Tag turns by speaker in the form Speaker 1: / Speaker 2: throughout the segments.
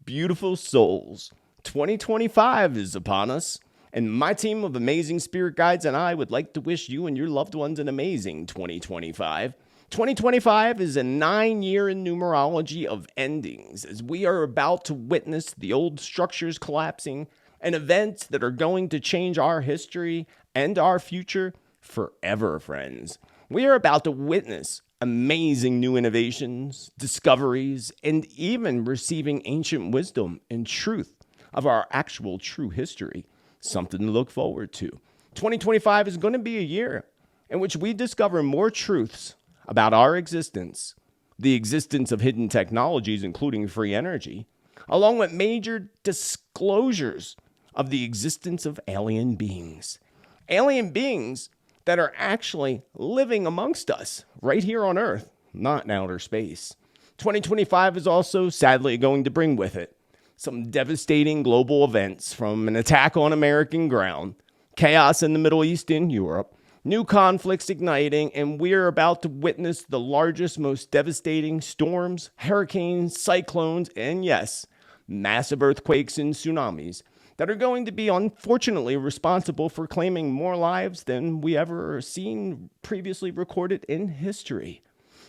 Speaker 1: beautiful souls. 2025 is upon us, and my team of amazing spirit guides and I would like to wish you and your loved ones an amazing 2025. 2025 is a 9-year in numerology of endings, as we are about to witness the old structures collapsing and events that are going to change our history and our future forever, friends. We are about to witness amazing new innovations, discoveries, and even receiving ancient wisdom and truth of our actual true history. Something to look forward to. 2025 is going to be a year in which we discover more truths about our existence, the existence of hidden technologies, including free energy, along with major disclosures of the existence of alien beings. Alien beings that are actually living amongst us right here on Earth, not in outer space. 2025 is also sadly going to bring with it some devastating global events, from an attack on American ground, chaos in the Middle East and Europe, new conflicts igniting, and we're about to witness the largest, most devastating storms, hurricanes, cyclones, and yes, massive earthquakes and tsunamis that are going to be unfortunately responsible for claiming more lives than we ever seen previously recorded in history.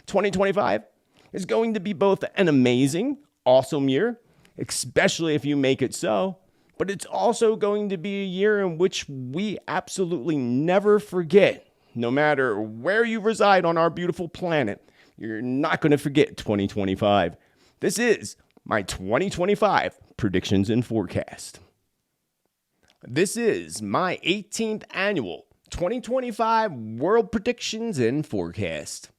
Speaker 1: 2025 is going to be both an amazing, awesome year, especially if you make it so, but it's also going to be a year in which we absolutely never forget. No matter where you reside on our beautiful planet, you're not going to forget 2025. This is my 2025 predictions and forecast. This is my 18th annual 2025 World Predictions and Forecast.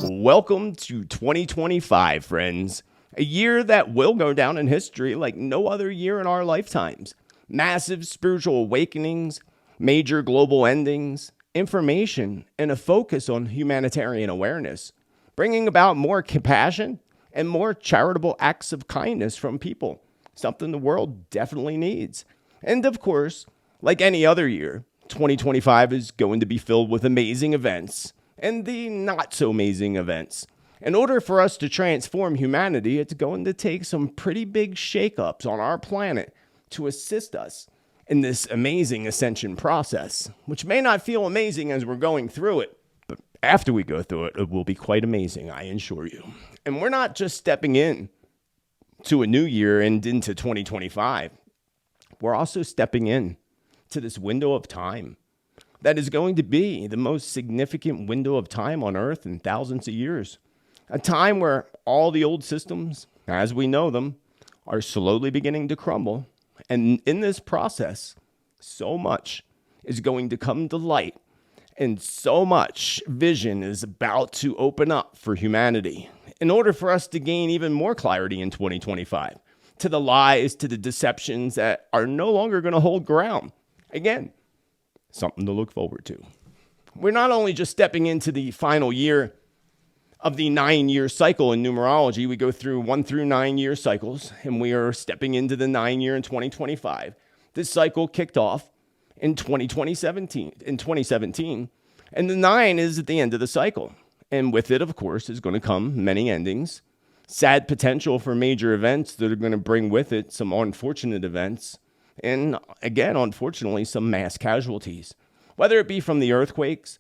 Speaker 1: Welcome to 2025, friends. A year that will go down in history like no other year in our lifetimes. Massive spiritual awakenings, major global endings, information, and a focus on humanitarian awareness, bringing about more compassion and more charitable acts of kindness from people, something the world definitely needs. And of course, like any other year, 2025 is going to be filled with amazing events and the not so amazing events. In order for us to transform humanity, it's going to take some pretty big shakeups on our planet to assist us in this amazing ascension process, which may not feel amazing as we're going through it, but after we go through it, it will be quite amazing, I assure you. And we're not just stepping in to a new year and into 2025. We're also stepping in to this window of time that is going to be the most significant window of time on Earth in thousands of years. A time where all the old systems, as we know them, are slowly beginning to crumble. And in this process, so much is going to come to light, and so much vision is about to open up for humanity in order for us to gain even more clarity in 2025 to the lies, to the deceptions that are no longer going to hold ground. Again, something to look forward to. We're not only just stepping into the final year of the 9-year cycle in numerology. We go through 1 through 9 year cycles, and we are stepping into the 9-year in 2025. This cycle kicked off in 2017, and the 9 is at the end of the cycle. And with it, of course, is going to come many endings, sad potential for major events that are going to bring with it some unfortunate events, and again, unfortunately, some mass casualties, whether it be from the earthquakes,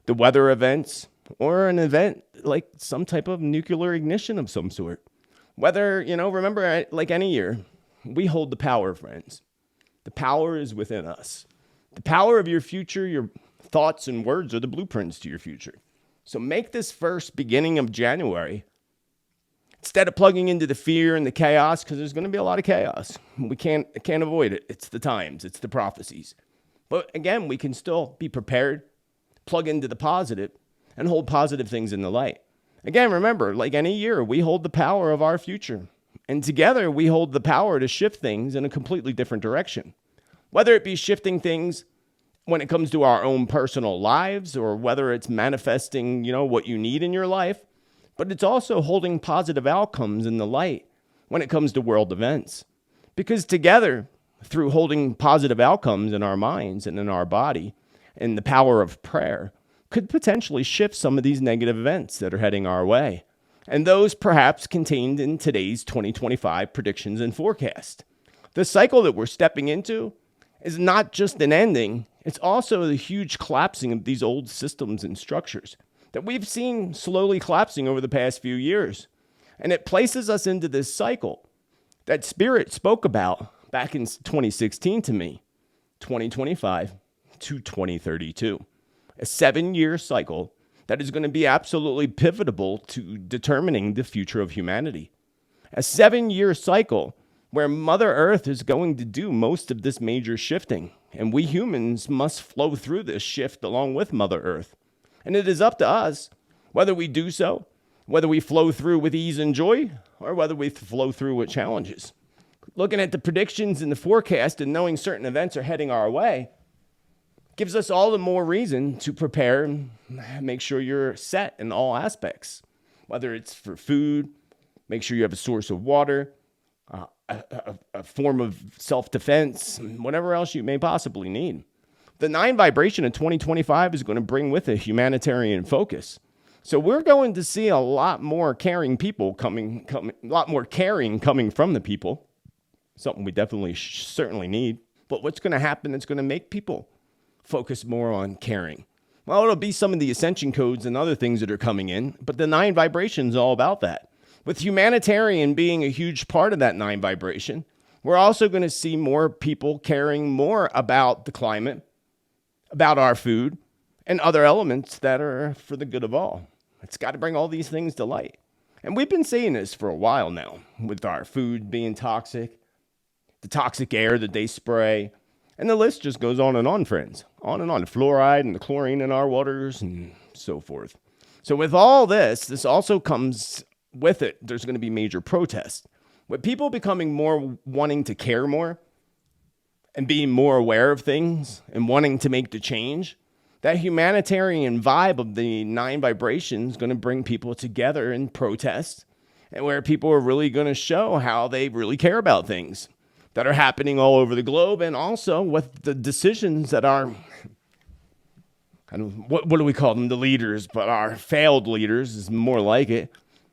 Speaker 1: the weather events, or an event like some type of nuclear ignition of some sort. Whether, remember, like any year, we hold the power, friends. The power is within us. The power of your future, your thoughts and words are the blueprints to your future. So make this first beginning of January, instead of plugging into the fear and the chaos, because there's going to be a lot of chaos. We can't avoid it. It's the times. It's the prophecies. But again, we can still be prepared, plug into the positive, and hold positive things in the light. Again, remember, like any year, we hold the power of our future. And together, we hold the power to shift things in a completely different direction. Whether it be shifting things when it comes to our own personal lives, or whether it's manifesting, what you need in your life, but it's also holding positive outcomes in the light when it comes to world events. Because together, through holding positive outcomes in our minds and in our body and the power of prayer, could potentially shift some of these negative events that are heading our way, and those perhaps contained in today's 2025 predictions and forecast. The cycle that we're stepping into is not just an ending, it's also the huge collapsing of these old systems and structures that we've seen slowly collapsing over the past few years. And it places us into this cycle that Spirit spoke about back in 2016 to me, 2025 to 2032. A 7-year cycle that is going to be absolutely pivotal to determining the future of humanity. A 7-year cycle where Mother Earth is going to do most of this major shifting, and we humans must flow through this shift along with Mother Earth. And it is up to us whether we do so, whether we flow through with ease and joy, or whether we flow through with challenges. Looking at the predictions and the forecast and knowing certain events are heading our way gives us all the more reason to prepare and make sure you're set in all aspects, whether it's for food, make sure you have a source of water, a form of self-defense, whatever else you may possibly need. The 9 vibration in 2025 is going to bring with it a humanitarian focus. So we're going to see a lot more caring people coming, a lot more caring coming from the people, something we definitely certainly need. But what's going to happen that's going to make people focus more on caring? Well, it'll be some of the Ascension codes and other things that are coming in, but the 9 vibration is all about that. With humanitarian being a huge part of that 9 vibration, we're also going to see more people caring more about the climate, about our food, and other elements that are for the good of all. It's got to bring all these things to light. And we've been saying this for a while now, with our food being toxic, the toxic air that they spray, and the list just goes on and on, friends. On and on. The fluoride and the chlorine in our waters and so forth. So with all this also comes with it, there's going to be major protests. With people becoming more wanting to care more, and being more aware of things and wanting to make the change, that humanitarian vibe of the 9 vibrations is going to bring people together in protest, and where people are really going to show how they really care about things that are happening all over the globe, and also with the decisions that are, what do we call them? The leaders, but our failed leaders is more like it.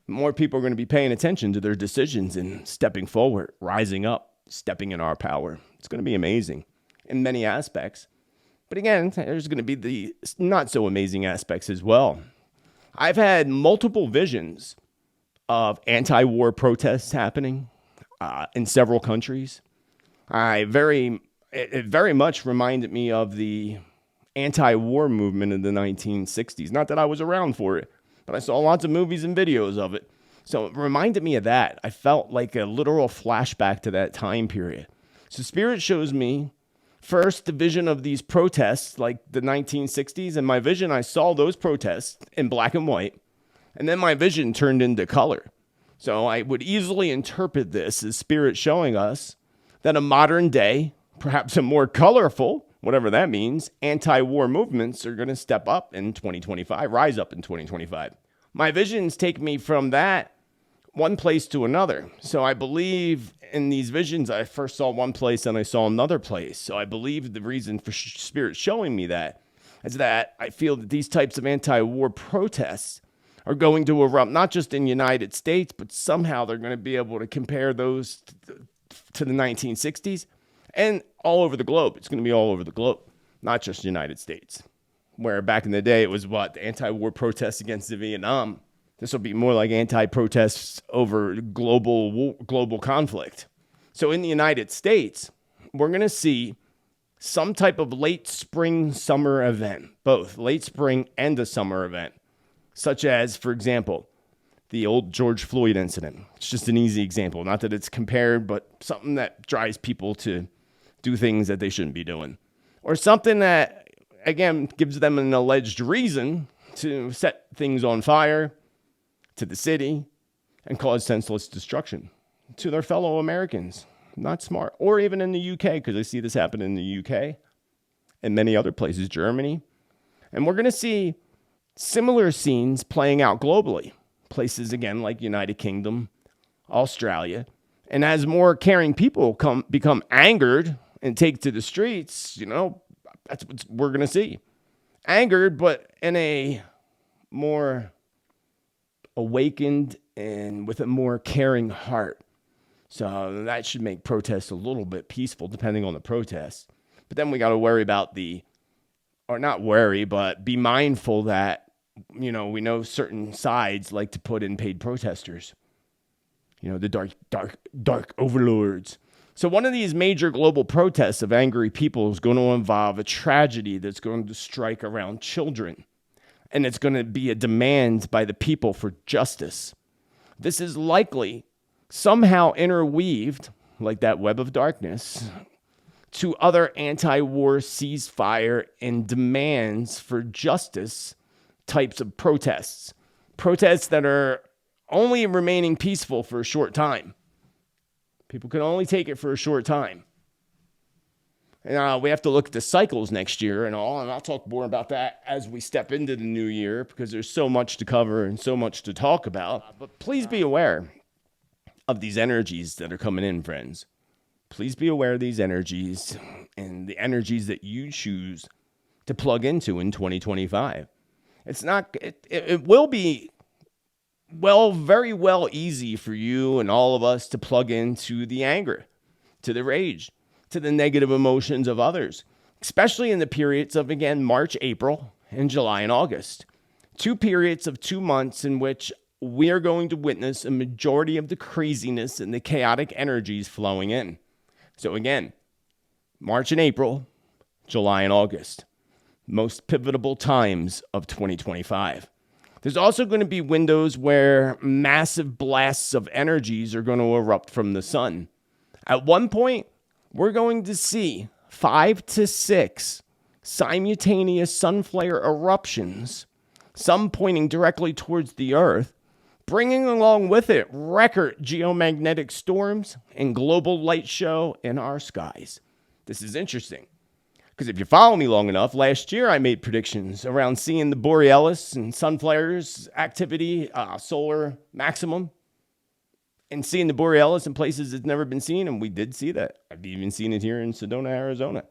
Speaker 1: More people are going to be paying attention to their decisions and stepping forward, rising up, stepping in our power. It's going to be amazing in many aspects. But again, there's going to be the not so amazing aspects as well. I've had multiple visions of anti-war protests happening in several countries. It very much reminded me of the anti-war movement in the 1960s. Not that I was around for it, but I saw lots of movies and videos of it. So it reminded me of that. I felt like a literal flashback to that time period. So Spirit shows me first the vision of these protests like the 1960s. And my vision, I saw those protests in black and white. And then my vision turned into color. So I would easily interpret this as Spirit showing us that a modern day, perhaps a more colorful, whatever that means, anti-war movements are going to step up in 2025, rise up in 2025. My visions take me from that one place to another. So I believe in these visions, I first saw one place and I saw another place. So I believe the reason for Spirit showing me that is that I feel that these types of anti-war protests are going to erupt, not just in the United States, but somehow they're going to be able to compare those to the 1960s and all over the globe. It's going to be all over the globe, not just the United States, where back in the day it was the anti-war protests against the Vietnam. This will be more like anti-protests over global conflict. So in the United States, we're going to see some type of late spring, summer event, both late spring and a summer event, such as, for example, the old George Floyd incident. It's just an easy example. Not that it's compared, but something that drives people to do things that they shouldn't be doing. Or something that, again, gives them an alleged reason to set things on fire to the city and cause senseless destruction to their fellow Americans. Not smart. Or even in the UK, because I see this happen in the UK and many other places, Germany. And we're going to see similar scenes playing out globally. Places, again, like United Kingdom, Australia, And as more caring people become angered and take to the streets, that's what we're going to see. Angered, but in a more awakened and with a more caring heart. So that should make protests a little bit peaceful, depending on the protest. But then we got to worry about not worry, but be mindful that, we know certain sides like to put in paid protesters. The dark overlords. So one of these major global protests of angry people is going to involve a tragedy that's going to strike around children. And it's going to be a demand by the people for justice. This is likely somehow interweaved, like that web of darkness, to other anti-war ceasefire and demands for justice types of protests. Protests that are only remaining peaceful for a short time. People can only take it for a short time. And we have to look at the cycles next year and all, and I'll talk more about that as we step into the new year because there's so much to cover and so much to talk about. But please be aware of these energies that are coming in, friends. Please be aware of these energies and the energies that you choose to plug into in 2025. It will be very well easy for you and all of us to plug into the anger, to the rage, to the negative emotions of others, especially in the periods of, again, March, April, and July and August. 2 periods of 2 months in which we are going to witness a majority of the craziness and the chaotic energies flowing in. So again, March and April, July and August, most pivotal times of 2025. There's also going to be windows where massive blasts of energies are going to erupt from the sun. At one point, we're going to see 5 to 6 simultaneous sun flare eruptions, some pointing directly towards the Earth, bringing along with it record geomagnetic storms and global light show in our skies. This is interesting. Because if you follow me long enough, last year I made predictions around seeing the borealis and sun flares activity, solar maximum, and seeing the borealis in places it's never been seen, and we did see that. I've even seen it here in Sedona, Arizona,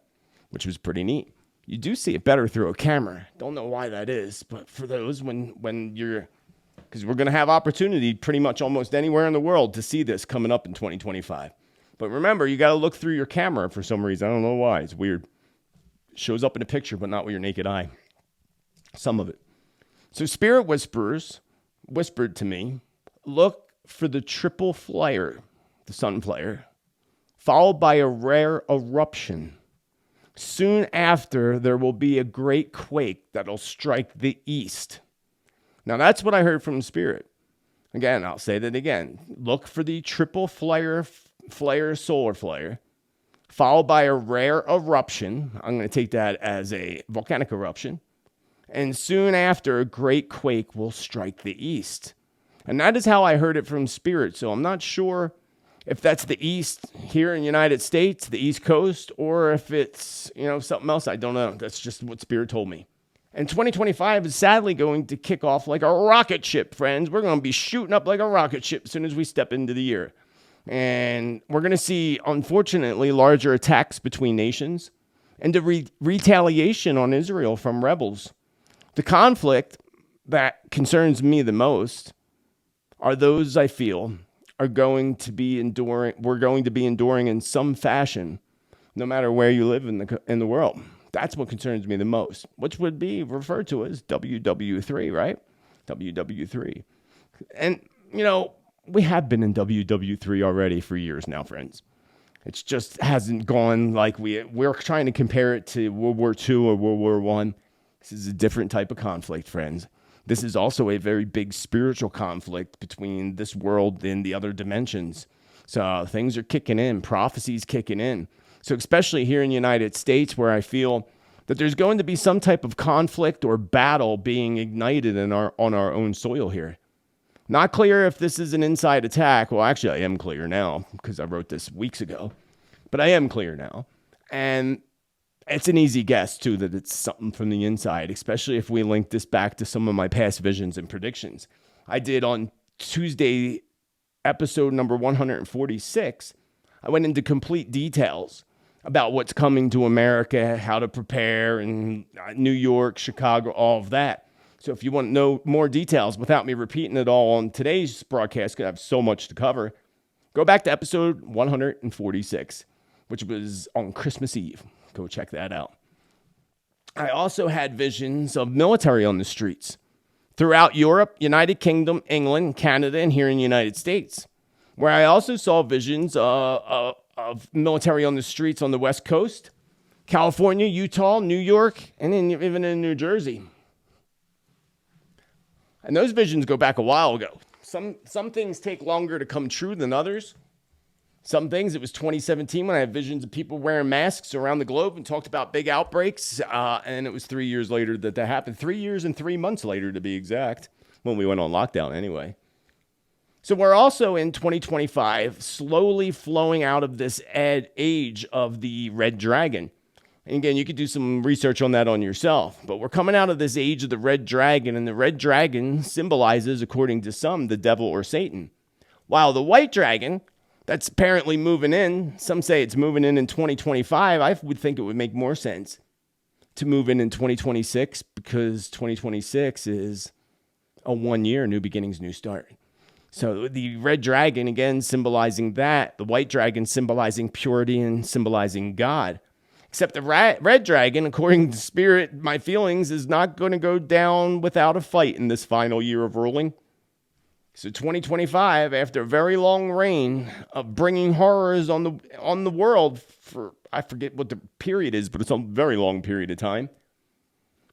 Speaker 1: which was pretty neat. You do see it better through a camera. Don't know why that is, but for those when you're, because we're going to have opportunity pretty much almost anywhere in the world to see this coming up in 2025. But remember, you got to look through your camera for some reason. I don't know why. It's weird. Shows up in a picture, but not with your naked eye. Some of it. So spirit whisperers whispered to me, look for the triple flare, the sun flare, followed by a rare eruption. Soon after, there will be a great quake that'll strike the east. Now, that's what I heard from spirit. Again, I'll say that again. Look for the triple flare, solar flare, followed by a rare eruption. I'm going to take that as a volcanic eruption. And soon after, a great quake will strike the east. And that is how I heard it from spirit. So I'm not sure if that's the east here in the United States, the East Coast, or if it's, something else. I don't know. That's just what spirit told me. And 2025 is sadly going to kick off like a rocket ship, friends. We're going to be shooting up like a rocket ship as soon as we step into the year. And we're going to see, unfortunately, larger attacks between nations and the retaliation on Israel from rebels. The conflict that concerns me the most are those I feel are going to be enduring. We're going to be enduring in some fashion, no matter where you live in the world. That's what concerns me the most, which would be referred to as WW3, right? WW3. And, we have been in WW3 already for years now, friends. It just hasn't gone like we're trying to compare it to World War II or World War I. This is a different type of conflict, friends. This is also a very big spiritual conflict between this world and the other dimensions. So things are kicking in, prophecies kicking in. So especially here in the United States, where I feel that there's going to be some type of conflict or battle being ignited on our own soil here. Not clear if this is an inside attack. Well, actually, I am clear now because I wrote this weeks ago. But I am clear now. And it's an easy guess, too, that it's something from the inside, especially if we link this back to some of my past visions and predictions. I did on Tuesday episode number 146, I went into complete details about what's coming to America, how to prepare, and New York, Chicago, all of that. So if you want to know more details without me repeating it all on today's broadcast, because I have so much to cover, go back to episode 146, which was on Christmas Eve. Go check that out. I also had visions of military on the streets throughout Europe, United Kingdom, England, Canada, and here in the United States, where I also saw visions of military on the streets on the West Coast, California, Utah, New York, and even in New Jersey. And those visions go back a while ago. Some things take longer to come true than others. Some things, it was 2017 when I had visions of people wearing masks around the globe and talked about big outbreaks. And it was 3 years later that happened. 3 years and 3 months later, to be exact, when we went on lockdown anyway. So we're also in 2025 slowly flowing out of this age of the red dragon. And again, you could do some research on that on yourself. But we're coming out of this age of the red dragon, and the red dragon symbolizes, according to some, the devil or Satan. While the white dragon, that's apparently moving in, some say it's moving in 2025. I would think it would make more sense to move in 2026, because 2026 is a 1 year, new beginnings, new start. So the red dragon, again, symbolizing that. The white dragon symbolizing purity and symbolizing God. Except the red dragon, according to Spirit, my feelings, is not going to go down without a fight in this final year of ruling. So 2025, after a very long reign of bringing horrors on the world for, I forget what the period is, but it's a very long period of time.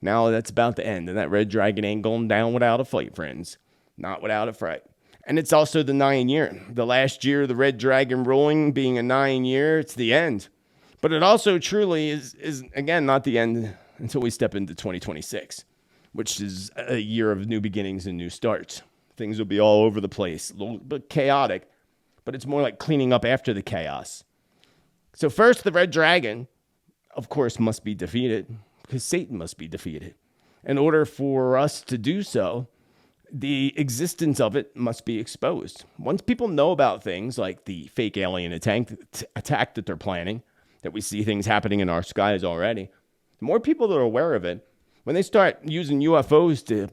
Speaker 1: Now that's about to end, and that red dragon ain't going down without a fight, friends. Not without a fight. And it's also the 9 year. The last year, the red dragon ruling being a 9 year, it's the end. But it also truly is again, not the end until we step into 2026, which is a year of new beginnings and new starts. Things will be all over the place, a little bit chaotic, but it's more like cleaning up after the chaos. So first, the red dragon, of course, must be defeated, because Satan must be defeated. In order for us to do so, the existence of it must be exposed. Once people know about things like the fake alien attack that they're planning, that we see things happening in our skies already, the more people that are aware of it, when they start using UFOs to,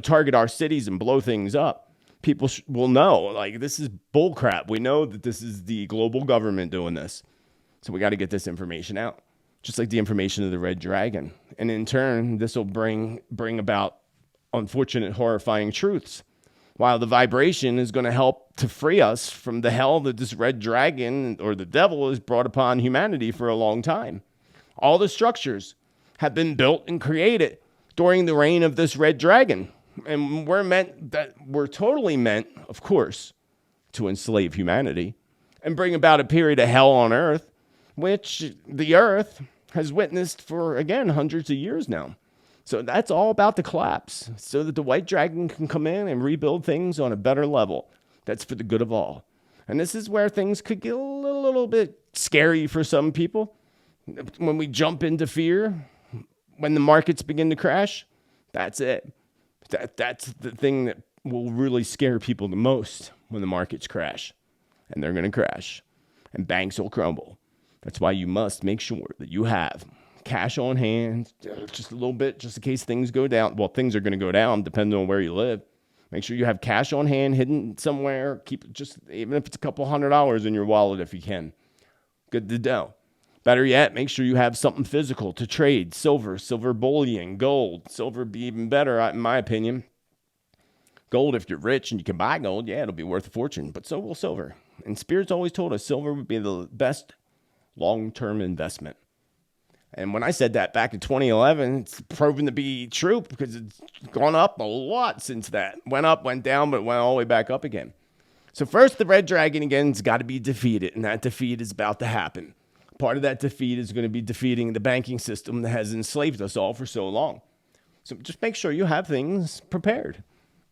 Speaker 1: target our cities and blow things up, people will know, like, this is bullcrap. We know that this is the global government doing this. So we got to get this information out, just like the information of the red dragon. And in turn, this will bring about unfortunate, horrifying truths, while the vibration is going to help to free us from the hell that this red dragon or the devil has brought upon humanity for a long time. All the structures have been built and created during the reign of this red dragon. And we're totally meant, of course, to enslave humanity and bring about a period of hell on earth, which the earth has witnessed for, again, hundreds of years now. So that's all about the collapse, so that the white dragon can come in and rebuild things on a better level. That's for the good of all. And this is where things could get a little bit scary for some people. When we jump into fear, when the markets begin to crash, that's it. That's the thing that will really scare people the most, when the markets crash. And they're going to crash. And banks will crumble. That's why you must make sure that you have cash on hand, just a little bit, just in case things go down. Well, things are going to go down depending on where you live. Make sure you have cash on hand hidden somewhere. Keep it, just even if it's a couple $100 in your wallet if you can. Good to know. Better yet, make sure you have something physical to trade. Silver bullion, gold. Silver would be even better, in my opinion. Gold, if you're rich and you can buy gold, yeah, it'll be worth a fortune, but so will silver. And Spirit's always told us silver would be the best long-term investment. And when I said that back in 2011, it's proven to be true, because it's gone up a lot since that. Went up, went down, but went all the way back up again. So first, the red dragon, again, has got to be defeated, and that defeat is about to happen. Part of that defeat is going to be defeating the banking system that has enslaved us all for so long. So just make sure you have things prepared.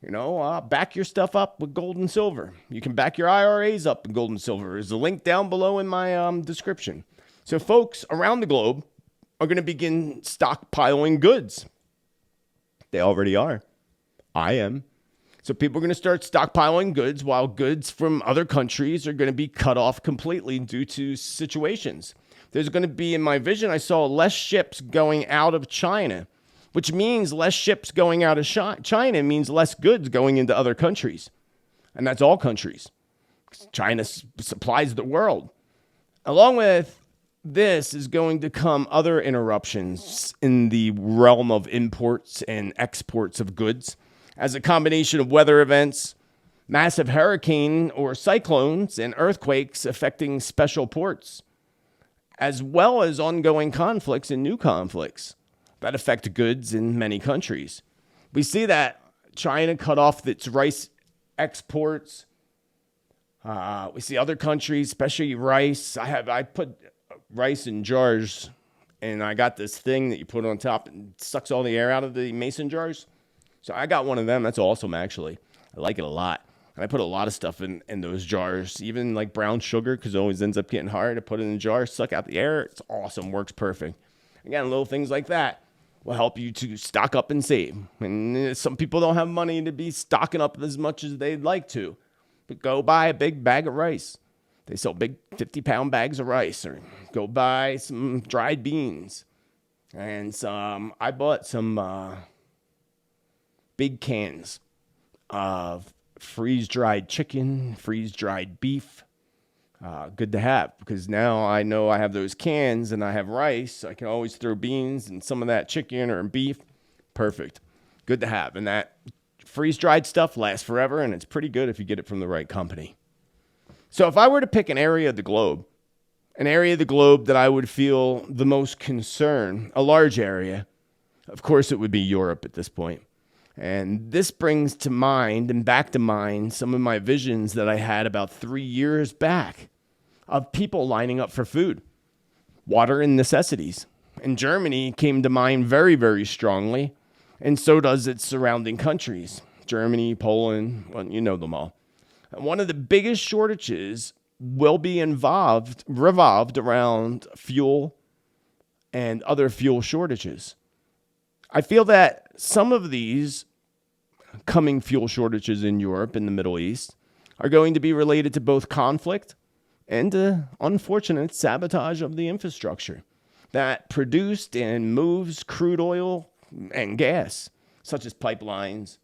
Speaker 1: Back your stuff up with gold and silver. You can back your IRAs up with gold and silver. There's a link down below in my description. So folks around the globe are going to begin stockpiling goods. They already are. I am. So people are going to start stockpiling goods while goods from other countries are going to be cut off completely due to situations. There's going to be, in my vision, I saw less ships going out of China, which means less ships going out of China means less goods going into other countries. And that's all countries. China supplies the world. Along with this is going to come other interruptions in the realm of imports and exports of goods as a combination of weather events, massive hurricane or cyclones, and earthquakes affecting special ports, as well as ongoing conflicts and new conflicts that affect goods in many countries. We see that China cut off its rice exports. We see other countries, especially rice. I put rice in jars, and I got this thing that you put on top and sucks all the air out of the mason jars. So I got one of them. That's awesome, actually. I like it a lot. And I put a lot of stuff in those jars, even like brown sugar, because it always ends up getting hard. I put it in a jar, suck out the air. It's awesome. Works perfect. Again, little things like that will help you to stock up and save. And some people don't have money to be stocking up as much as they'd like to. But go buy a big bag of rice. They sell big 50-pound bags of rice. Or go buy some dried beans. And I bought some big cans of freeze-dried chicken, freeze-dried beef. Good to have, because now I know I have those cans and I have rice. I can always throw beans and some of that chicken or beef. Perfect. Good to have. And that freeze-dried stuff lasts forever, and it's pretty good if you get it from the right company. So if I were to pick an area of the globe that I would feel the most concern, a large area, of course it would be Europe at this point. And this brings to mind and back to mind some of my visions that I had about 3 years back of people lining up for food, water, and necessities. And Germany came to mind very, very strongly, and so does its surrounding countries. Germany, Poland, well, you know them all. And one of the biggest shortages will be revolved around fuel and other fuel shortages. I feel that some of these coming fuel shortages in Europe and the Middle East are going to be related to both conflict and unfortunate sabotage of the infrastructure that produced and moves crude oil and gas, such as pipelines,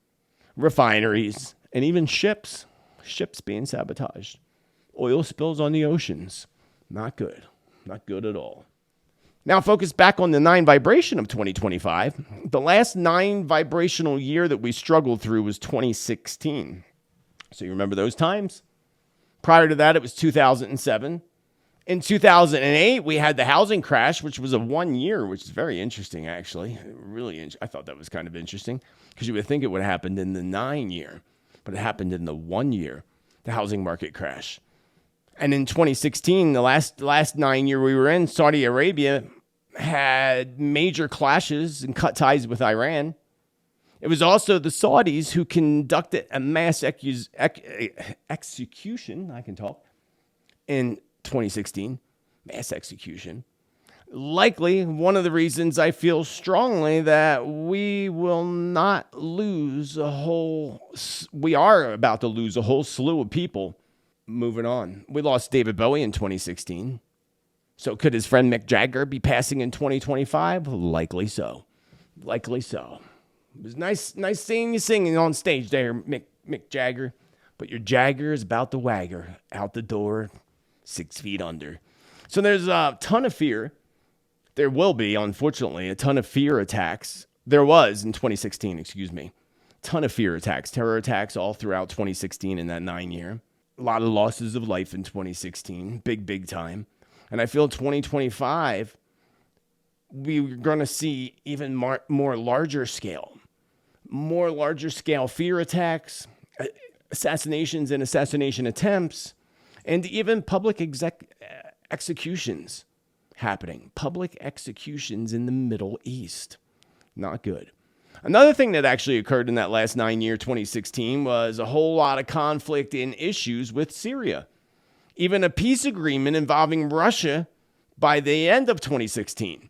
Speaker 1: refineries, and even ships being sabotaged. Oil spills on the oceans. Not good. Not good at all. Now, focus back on the 9 vibration of 2025. The last 9 vibrational year that we struggled through was 2016. So you remember those times? Prior to that, it was 2007. In 2008, we had the housing crash, which was a 1 year, which is very interesting, actually. I thought that was kind of interesting, because you would think it would have happened in the 9 year, but it happened in the 1 year, the housing market crash. And in 2016, the last 9 year we were in, Saudi Arabia had major clashes and cut ties with Iran. It was also the Saudis who conducted a mass execution, in 2016. Mass execution. Likely one of the reasons I feel strongly that we are about to lose a whole slew of people. Moving on. We lost David Bowie in 2016. So could his friend Mick Jagger be passing in 2025? Likely so. Likely so. It was nice seeing you singing on stage there, Mick Jagger. But your Jagger is about to wagger out the door 6 feet under. So there's a ton of fear. There will be, unfortunately, a ton of fear attacks. There was in 2016, ton of fear attacks, terror attacks all throughout 2016 in that 9 year. A lot of losses of life in 2016, big time. And I feel 2025, we're going to see even more larger scale fear attacks, assassinations and assassination attempts, and even public executions happening. Public executions in the Middle East. Not good. Another thing that actually occurred in that last 9 year, 2016, was a whole lot of conflict and issues with Syria. Even a peace agreement involving Russia by the end of 2016.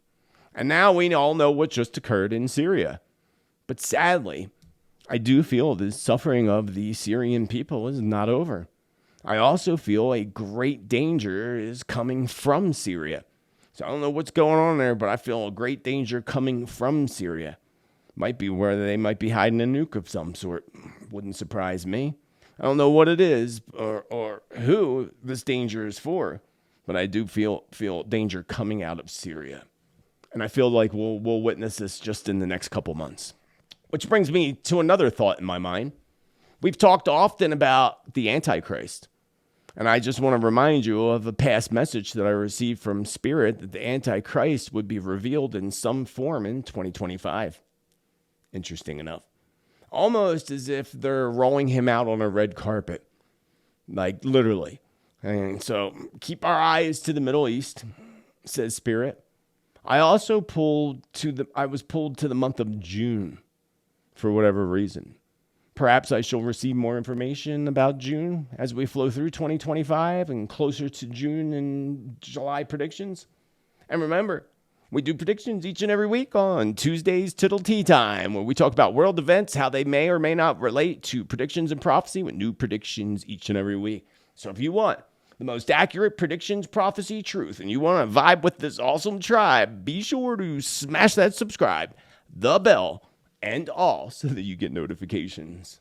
Speaker 1: And now we all know what just occurred in Syria. But sadly, I do feel the suffering of the Syrian people is not over. I also feel a great danger is coming from Syria. So I don't know what's going on there, but I feel a great danger coming from Syria. Might be where they might be hiding a nuke of some sort. Wouldn't surprise me. I don't know what it is or who this danger is for, but I do feel danger coming out of Syria. And I feel like we'll witness this just in the next couple months. Which brings me to another thought in my mind. We've talked often about the Antichrist. And I just want to remind you of a past message that I received from Spirit that the Antichrist would be revealed in some form in 2025. Interesting enough. Almost as if they're rolling him out on a red carpet. Like literally. And so keep our eyes to the Middle East, says Spirit. I also was pulled to the month of June for whatever reason. Perhaps I shall receive more information about June as we flow through 2025 and closer to June and July predictions. And remember, we do predictions each and every week on Tuesday's Tittle Tea Time, where we talk about world events, how they may or may not relate to predictions and prophecy with new predictions each and every week. So if you want the most accurate predictions, prophecy, truth, and you want to vibe with this awesome tribe, be sure to smash that subscribe, the bell, and all so that you get notifications.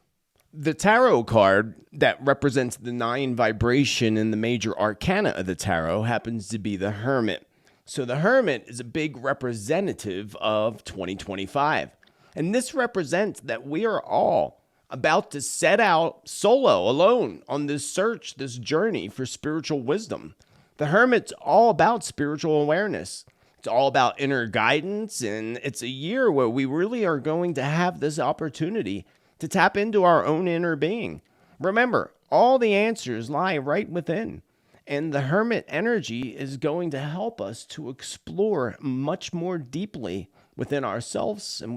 Speaker 1: The tarot card that represents the 9 vibration in the major arcana of the tarot happens to be the hermit. So the hermit is a big representative of 2025. And this represents that we are all about to set out solo, alone, on this search, this journey for spiritual wisdom. The hermit's all about spiritual awareness. It's all about inner guidance, and it's a year where we really are going to have this opportunity to tap into our own inner being. Remember, all the answers lie right within, and the hermit energy is going to help us to explore much more deeply within ourselves and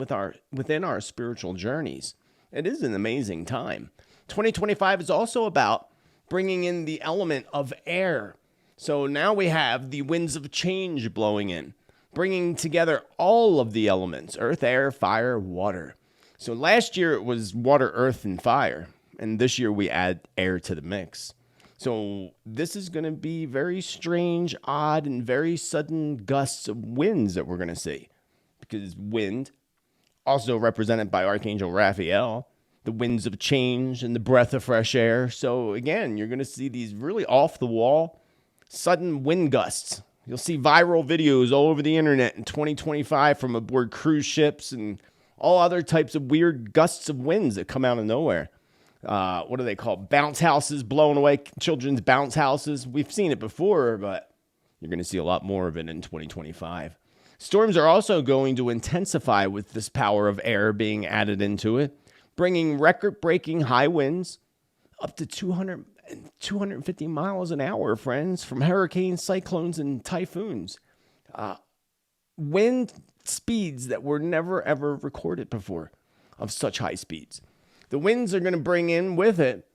Speaker 1: within our spiritual journeys. It is an amazing time. 2025 is also about bringing in the element of air. So now we have the winds of change blowing in, bringing together all of the elements, earth, air, fire, water. So last year it was water, earth, and fire. And this year we add air to the mix. So this is going to be very strange, odd, and very sudden gusts of winds that we're going to see. Because wind, also represented by Archangel Raphael, the winds of change and the breath of fresh air. So again, you're going to see these really off-the-wall, sudden wind gusts. You'll see viral videos all over the internet in 2025 from aboard cruise ships and all other types of weird gusts of winds that come out of nowhere. What do they call? Bounce houses blowing away, children's bounce houses. We've seen it before, but you're going to see a lot more of it in 2025. Storms are also going to intensify with this power of air being added into it, bringing record-breaking high winds up to 250 miles an hour, friends, from hurricanes, cyclones, and typhoons. Wind speeds that were never, ever recorded before of such high speeds. The winds are going to bring in with it,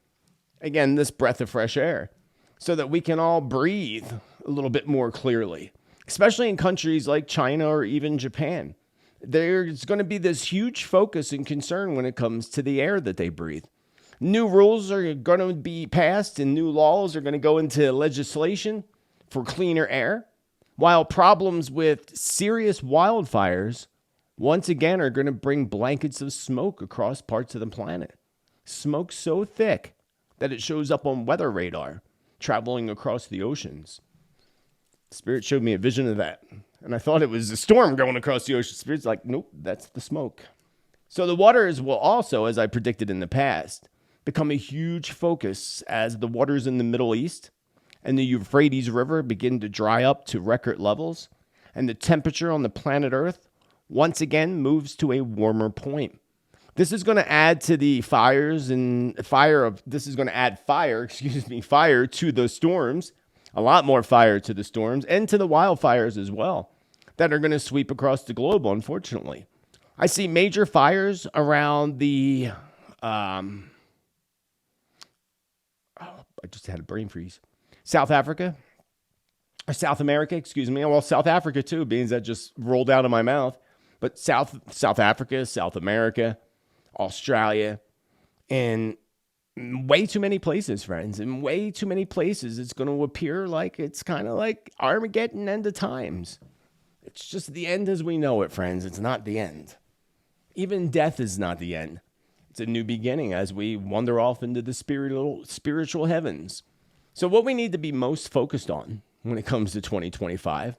Speaker 1: again, this breath of fresh air so that we can all breathe a little bit more clearly, especially in countries like China or even Japan. There's going to be this huge focus and concern when it comes to the air that they breathe. New rules are going to be passed and new laws are going to go into legislation for cleaner air, while problems with serious wildfires once again are going to bring blankets of smoke across parts of the planet. Smoke so thick that it shows up on weather radar traveling across the oceans. Spirit showed me a vision of that, and I thought it was a storm going across the ocean. Spirit's like, nope, that's the smoke. So the waters will also, as I predicted in the past, become a huge focus as the waters in the Middle East and the Euphrates River begin to dry up to record levels, and the temperature on the planet Earth once again moves to a warmer point. This is going to add to the fire to the storms, a lot more fire to the storms and to the wildfires as well that are going to sweep across the globe, unfortunately. I see major fires around the I just had a brain freeze. South America, excuse me. Well, South Africa too, being that just rolled out of my mouth. But South Africa, South America, Australia, and way too many places, friends. In way too many places, it's going to appear like it's kind of like Armageddon, end of times. It's just the end as we know it, friends. It's not the end. Even death is not the end. It's a new beginning as we wander off into the spiritual heavens. So what we need to be most focused on when it comes to 2025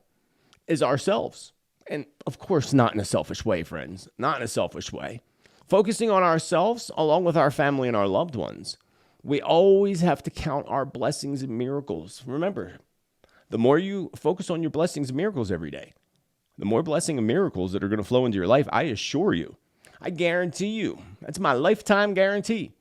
Speaker 1: is ourselves. And of course, not in a selfish way, friends. Not in a selfish way. Focusing on ourselves along with our family and our loved ones. We always have to count our blessings and miracles. Remember, the more you focus on your blessings and miracles every day, the more blessing and miracles that are going to flow into your life, I assure you. I guarantee you. That's my lifetime guarantee.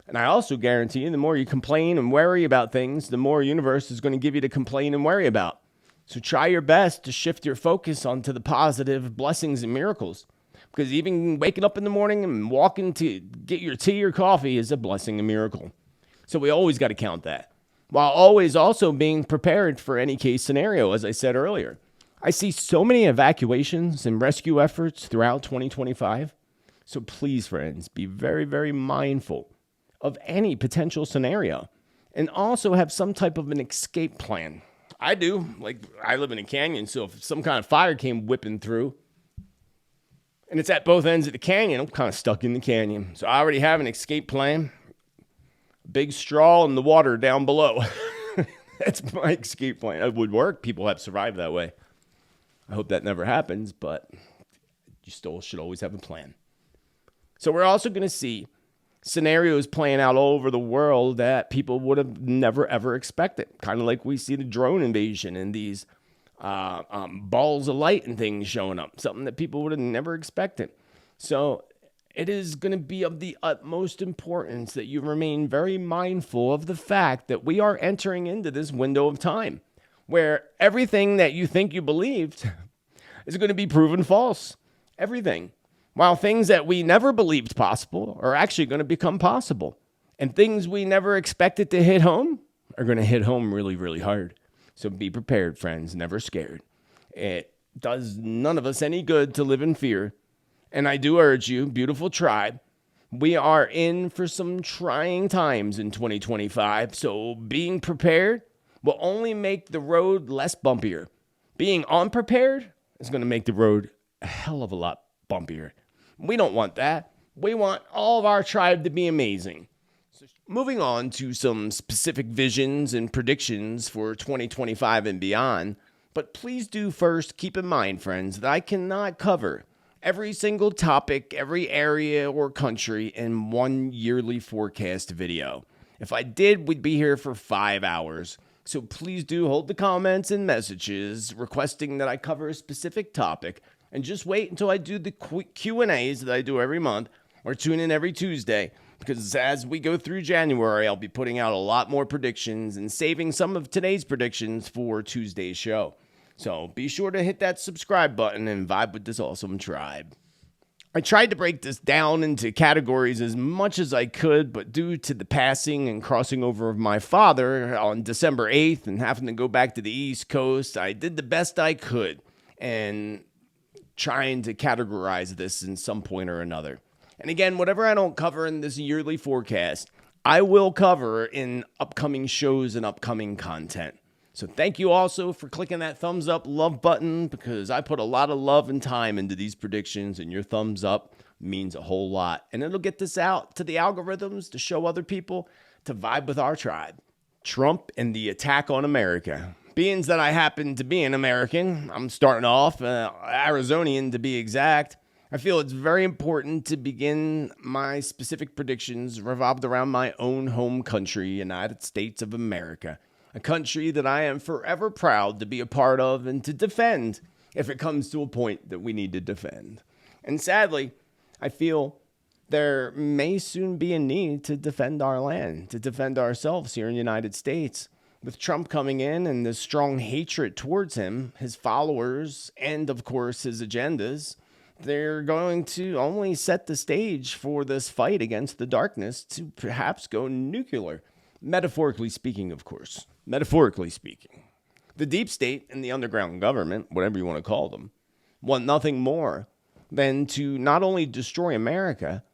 Speaker 1: And I also guarantee you, the more you complain and worry about things, the more universe is going to give you to complain and worry about. So try your best to shift your focus onto the positive blessings and miracles. Because even waking up in the morning and walking to get your tea or coffee is a blessing and miracle. So we always got to count that. While always also being prepared for any case scenario, as I said earlier. I see so many evacuations and rescue efforts throughout 2025. So please, friends, be very, very mindful of any potential scenario and also have some type of an escape plan. I do. Like, I live in a canyon, so if some kind of fire came whipping through and it's at both ends of the canyon, I'm kind of stuck in the canyon. So I already have an escape plan. A big straw in the water down below. That's my escape plan. It would work. People have survived that way. I hope that never happens, but you still should always have a plan. So we're also going to see scenarios playing out all over the world that people would have never, ever expected. Kind of like we see the drone invasion and these balls of light and things showing up. Something that people would have never expected. So it is going to be of the utmost importance that you remain very mindful of the fact that we are entering into this window of time where everything that you think you believed is going to be proven false. Everything. While things that we never believed possible are actually going to become possible. And things we never expected to hit home are going to hit home really, really hard. So be prepared, friends. Never scared. It does none of us any good to live in fear. And I do urge you, beautiful tribe, we are in for some trying times in 2025. So being prepared will only make the road less bumpier. Being unprepared is going to make the road a hell of a lot bumpier. We don't want that. We want all of our tribe to be amazing. So moving on to some specific visions and predictions for 2025 and beyond. But please do first keep in mind, friends, that I cannot cover every single topic, every area or country in one yearly forecast video. If I did, we'd be here for 5 hours. So please do hold the comments and messages requesting that I cover a specific topic. And just wait until I do the Q&As that I do every month, or tune in every Tuesday, because as we go through January, I'll be putting out a lot more predictions and saving some of today's predictions for Tuesday's show. So be sure to hit that subscribe button and vibe with this awesome tribe. I tried to break this down into categories as much as I could, but due to the passing and crossing over of my father on December 8th and having to go back to the East Coast, I did the best I could. And trying to categorize this in some point or another. And again, whatever I don't cover in this yearly forecast, I will cover in upcoming shows and upcoming content. So thank you also for clicking that thumbs up love button, because I put a lot of love and time into these predictions, and your thumbs up means a whole lot. And it'll get this out to the algorithms to show other people to vibe with our tribe. Trump and the attack on America. Being that I happen to be an American, I'm starting off, Arizonian to be exact, I feel it's very important to begin my specific predictions revolved around my own home country, United States of America, a country that I am forever proud to be a part of and to defend if it comes to a point that we need to defend. And sadly, I feel there may soon be a need to defend our land, to defend ourselves here in the United States. With Trump coming in and the strong hatred towards him, his followers, and of course his agendas, they're going to only set the stage for this fight against the darkness to perhaps go nuclear. Metaphorically speaking, of course. Metaphorically speaking. The deep state and the underground government, whatever you want to call them, want nothing more than to not only destroy America,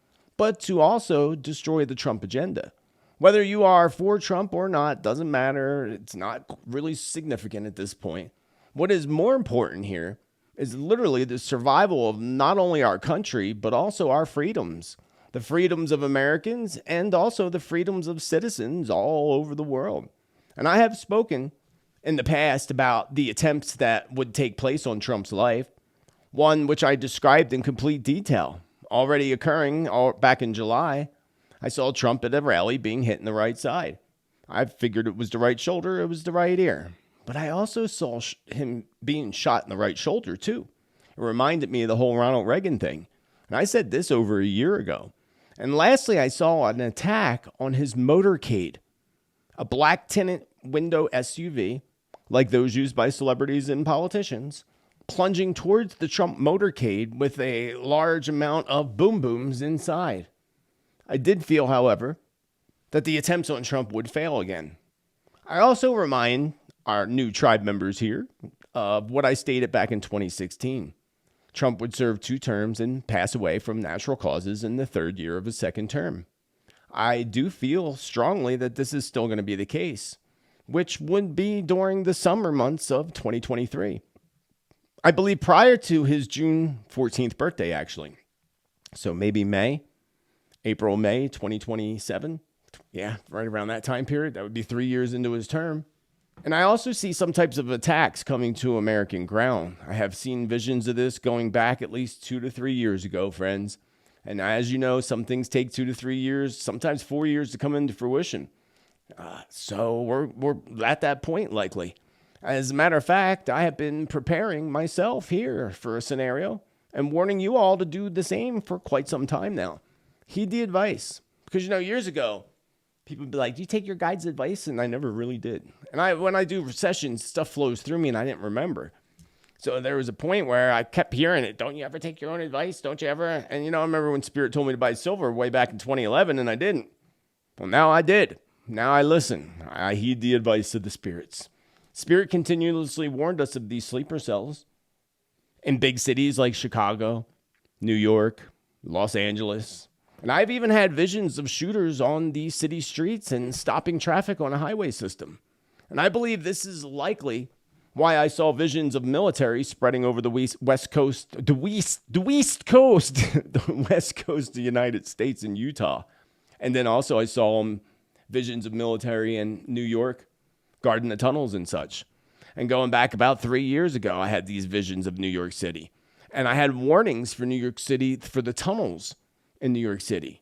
Speaker 1: but to also destroy the Trump agenda. Whether you are for Trump or not, doesn't matter. It's not really significant at this point. What is more important here is literally the survival of not only our country, but also our freedoms. The freedoms of Americans and also the freedoms of citizens all over the world. And I have spoken in the past about the attempts that would take place on Trump's life, one which I described in complete detail, already occurring back in July. I saw Trump at a rally being hit in the right side. I figured it was the right shoulder, it was the right ear. But I also saw him being shot in the right shoulder, too. It reminded me of the whole Ronald Reagan thing. And I said this over a year ago. And lastly, I saw an attack on his motorcade, a black tinted window SUV, like those used by celebrities and politicians, plunging towards the Trump motorcade with a large amount of boom booms inside. I did feel, however, that the attempts on Trump would fail again. I also remind our new tribe members here of what I stated back in 2016. Trump would serve 2 terms and pass away from natural causes in the 3rd year of his 2nd term. I do feel strongly that this is still going to be the case, which would be during the summer months of 2023. I believe prior to his June 14th birthday, actually. So maybe April, May 2027. Yeah, right around that time period. That would be 3 years into his term. And I also see some types of attacks coming to American ground. I have seen visions of this going back at least 2 to 3 years ago, friends. And as you know, some things take 2 to 3 years, sometimes 4 years to come into fruition. So we're at that point, likely. As a matter of fact, I have been preparing myself here for a scenario and warning you all to do the same for quite some time now. Heed the advice. Because, years ago, people would be like, do you take your guide's advice? And I never really did. And when I do sessions, stuff flows through me and I didn't remember. So there was a point where I kept hearing it. Don't you ever take your own advice? Don't you ever? And, I remember when Spirit told me to buy silver way back in 2011 and I didn't. Well, now I did. Now I listen. I heed the advice of the spirits. Spirit continuously warned us of these sleeper cells in big cities like Chicago, New York, Los Angeles. And I've even had visions of shooters on these city streets and stopping traffic on a highway system. And I believe this is likely why I saw visions of military spreading over the west coast of the United States and Utah. And then also I saw visions of military in New York guarding the tunnels and such. And going back about 3 years ago, I had these visions of New York City. And I had warnings for New York City for the tunnels in New York City,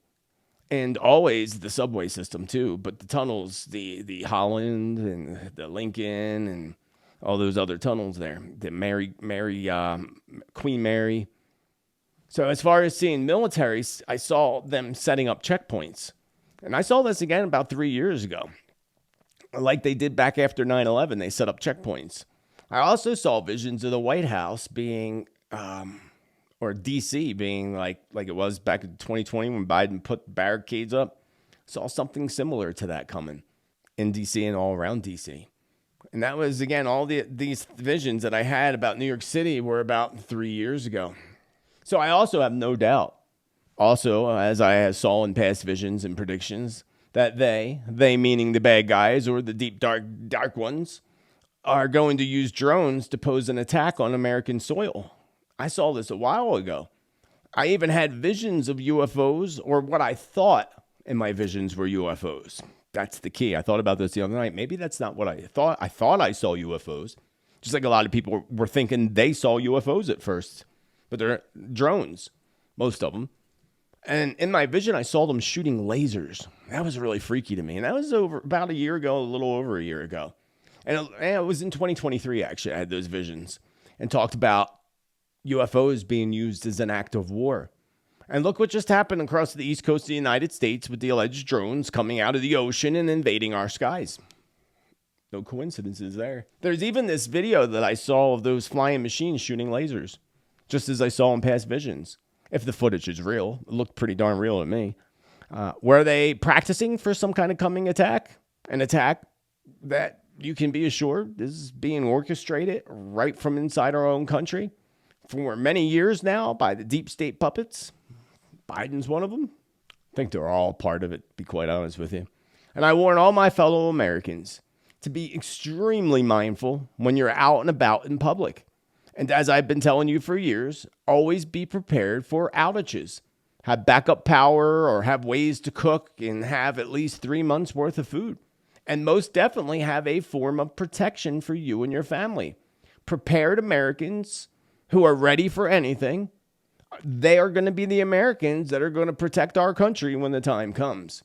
Speaker 1: and always the subway system too, but the tunnels, the Holland and the Lincoln and all those other tunnels there, the Queen Mary. So as far as seeing military, I saw them setting up checkpoints, and I saw this again about 3 years ago, like they did back after 9/11. They set up checkpoints. I also saw visions of the White House being or DC being like it was back in 2020 when Biden put barricades up. Saw something similar to that coming in DC and all around DC. And that was, again, all these visions that I had about New York City were about 3 years ago. So I also have no doubt, also, as I saw in past visions and predictions, that they meaning the bad guys or the deep, dark ones, are going to use drones to pose an attack on American soil. I saw this a while ago. I even had visions of UFOs, or what I thought in my visions were UFOs. That's the key. I thought about this the other night. Maybe that's not what I thought. I thought I saw UFOs, just like a lot of people were thinking they saw UFOs at first. But they're drones, most of them. And in my vision, I saw them shooting lasers. That was really freaky to me. And that was about a year ago, a little over a year ago. And it was in 2023, actually, I had those visions and talked about UFOs being used as an act of war. And look what just happened across the east coast of the United States with the alleged drones coming out of the ocean and invading our skies. No coincidences there. There's even this video that I saw of those flying machines shooting lasers, just as I saw in past visions. If the footage is real, it looked pretty darn real to me. Were they practicing for some kind of coming attack? An attack that you can be assured is being orchestrated right from inside our own country for many years now by the deep state puppets. Biden's one of them. think they're all part of it, to be quite honest with you. And I warn all my fellow Americans to be extremely mindful when you're out and about in public. And as I've been telling you for years, always be prepared for outages. Have backup power or have ways to cook and have at least 3 months worth of food. And most definitely have a form of protection for you and your family. Prepared Americans who are ready for anything, they are going to be the Americans that are going to protect our country when the time comes.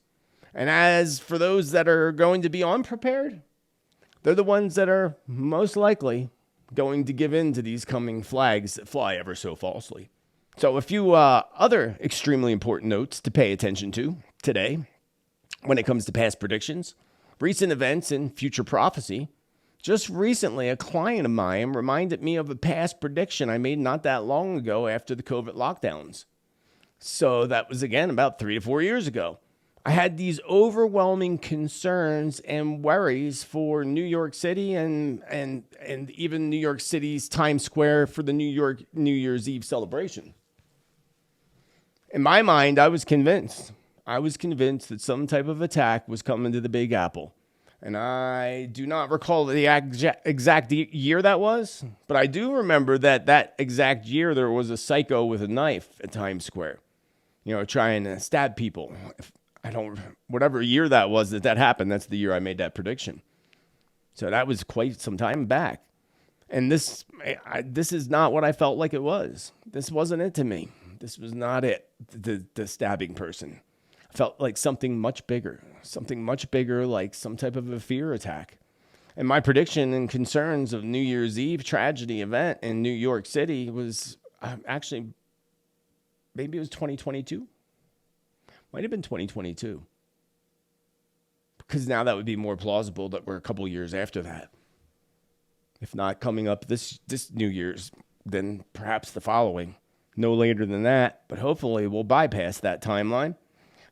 Speaker 1: And as for those that are going to be unprepared, they're the ones that are most likely going to give in to these coming flags that fly ever so falsely. So a few other extremely important notes to pay attention to today when it comes to past predictions, recent events, and future prophecy. Just recently, a client of mine reminded me of a past prediction I made not that long ago after the COVID lockdowns. So that was, again, about 3 to 4 years ago. I had these overwhelming concerns and worries for New York City and even New York City's Times Square for the New Year's Eve celebration. In my mind, I was convinced that some type of attack was coming to the Big Apple. And I do not recall the exact year that was, but I do remember that exact year there was a psycho with a knife at Times Square, trying to stab people. Whatever year that was that happened, that's the year I made that prediction. So that was quite some time back. And this is not what I felt like it was. This wasn't it to me. This was not it, the stabbing person. I felt like something much bigger, like some type of a fear attack. And my prediction and concerns of New Year's Eve tragedy event in New York City was actually, maybe it was 2022. Might have been 2022. Because now that would be more plausible that we're a couple years after that. If not coming up this New Year's, then perhaps the following. No later than that, but hopefully we'll bypass that timeline.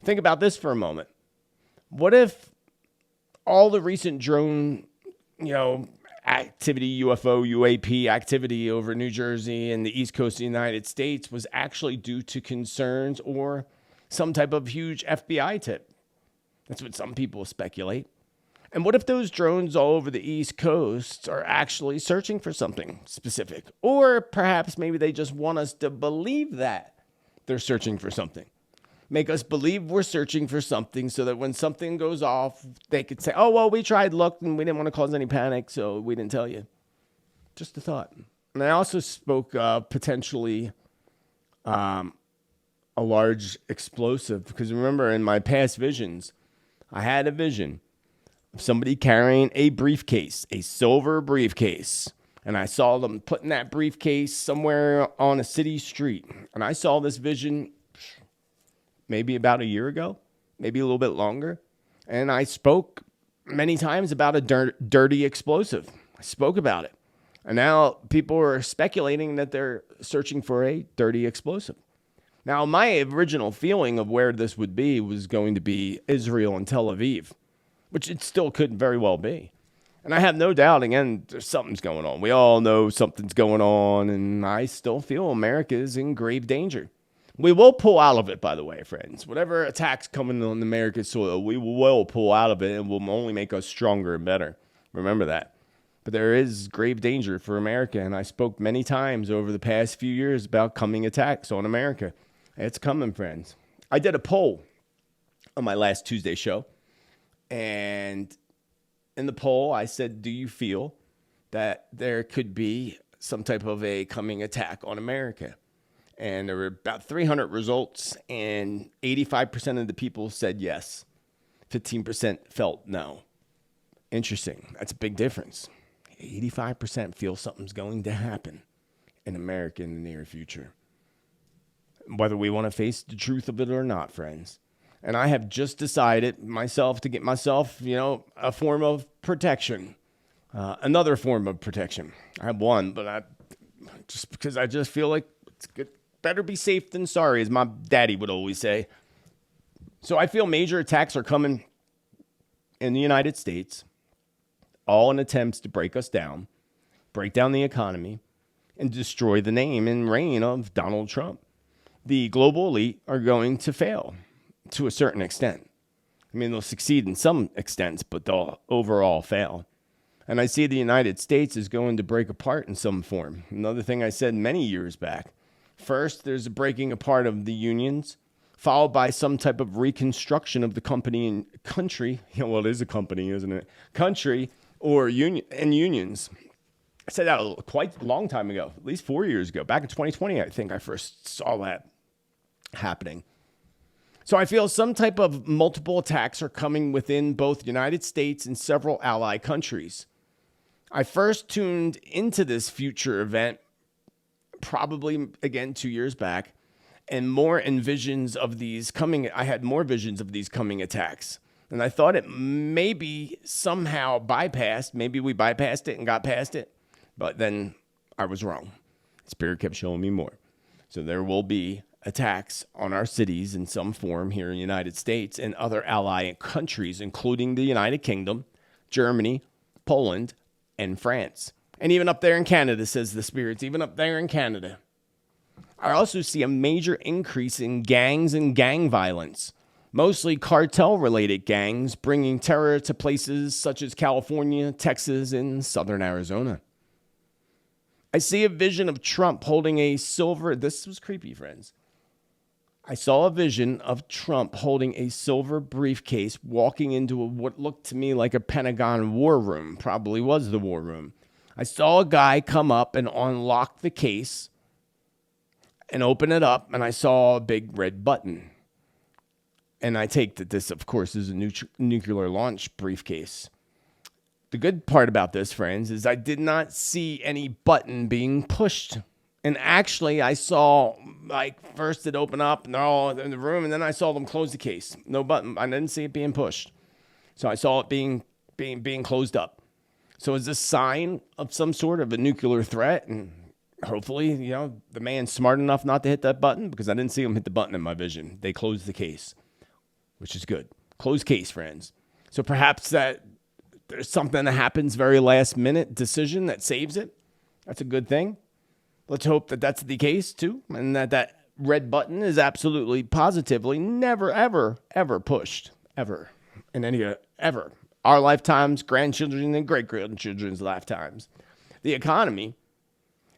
Speaker 1: Think about this for a moment. What if all the recent drone, activity, UFO, UAP activity over New Jersey and the East Coast of the United States was actually due to concerns or some type of huge FBI tip? That's what some people speculate. And what if those drones all over the East Coast are actually searching for something specific? Or perhaps maybe they just want us to believe that they're searching for something. Make us believe we're searching for something so that when something goes off, they could say, oh, well, we tried looking and we didn't want to cause any panic, so we didn't tell you. Just a thought. And I also spoke potentially a large explosive, because remember in my past visions, I had a vision of somebody carrying a briefcase, a silver briefcase. And I saw them putting that briefcase somewhere on a city street. And I saw this vision maybe about a year ago, maybe a little bit longer. And I spoke many times about a dirty explosive. I spoke about it. And now people are speculating that they're searching for a dirty explosive. Now, my original feeling of where this would be was going to be Israel and Tel Aviv, which it still could very well be. And I have no doubt, again, there's something's going on. We all know something's going on, and I still feel America is in grave danger. We will pull out of it, by the way, friends. Whatever attacks coming on American soil, we will pull out of it, and will only make us stronger and better. Remember that. But there is grave danger for America, and I spoke many times over the past few years about coming attacks on America. It's coming, friends. I did a poll on my last Tuesday show, and in the poll, I said, do you feel that there could be some type of a coming attack on America? And there were about 300 results, and 85% of the people said yes. 15% felt no. Interesting. That's a big difference. 85% feel something's going to happen in America in the near future. Whether we want to face the truth of it or not, friends. And I have just decided myself to get myself, a form of protection. Another form of protection. I have one, but because I just feel like it's good. Better be safe than sorry, as my daddy would always say. So I feel major attacks are coming in the United States, all in attempts to break us down, break down the economy, and destroy the name and reign of Donald Trump. The global elite are going to fail. to a certain extent. I mean, they'll succeed in some extents, but they'll overall fail. And I see the United States is going to break apart in some form. Another thing I said many years back. First, there's a breaking apart of the unions, followed by some type of reconstruction of the company and country. Well, it is a company, isn't it? Country or union and unions. I said that quite a long time ago, at least 4 years ago. Back in 2020, I think I first saw that happening. So I feel some type of multiple attacks are coming within both the United States and several ally countries. I first tuned into this future event probably, again, 2 years back, and I had more visions of these coming attacks. And I thought it maybe somehow bypassed. Maybe we bypassed it and got past it. But then I was wrong. Spirit kept showing me more. So there will be attacks on our cities in some form here in the United States and other ally countries, including the United Kingdom, Germany, Poland, and France. And even up there in Canada, says the spirits, even up there in Canada. I also see a major increase in gangs and gang violence, mostly cartel-related gangs bringing terror to places such as California, Texas, and southern Arizona. I see a vision of Trump holding a silver... This was creepy, friends. I saw a vision of Trump holding a silver briefcase walking into what looked to me like a Pentagon war room. Probably was the war room. I saw a guy come up and unlock the case and open it up, and I saw a big red button. And I take that this, of course, is a nuclear launch briefcase. The good part about this, friends, is I did not see any button being pushed. And actually, I saw, first it opened up, and they're all in the room, and then I saw them close the case. No button. I didn't see it being pushed. So I saw it being closed up. So is this a sign of some sort of a nuclear threat? And hopefully, the man's smart enough not to hit that button, because I didn't see him hit the button in my vision. They closed the case, which is good. Closed case, friends. So perhaps that there's something that happens very last minute decision that saves it. That's a good thing. Let's hope that that's the case too. And that red button is absolutely positively never, ever, ever pushed ever in any, ever. Our lifetimes, grandchildren and great grandchildren's lifetimes. The economy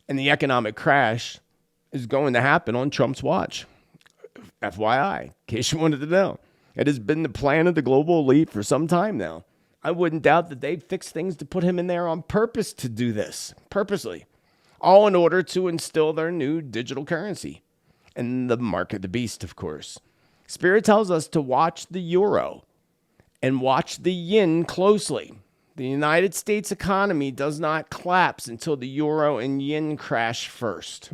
Speaker 1: and the economic crash is going to happen on Trump's watch. FYI, in case you wanted to know. It has been the plan of the global elite for some time now. I wouldn't doubt that they'd fix things to put him in there on purpose to do this, purposely, all in order to instill their new digital currency and the mark of the beast, of course. Spirit tells us to watch the euro and watch the yen closely. The United States economy does not collapse until the euro and yen crash first.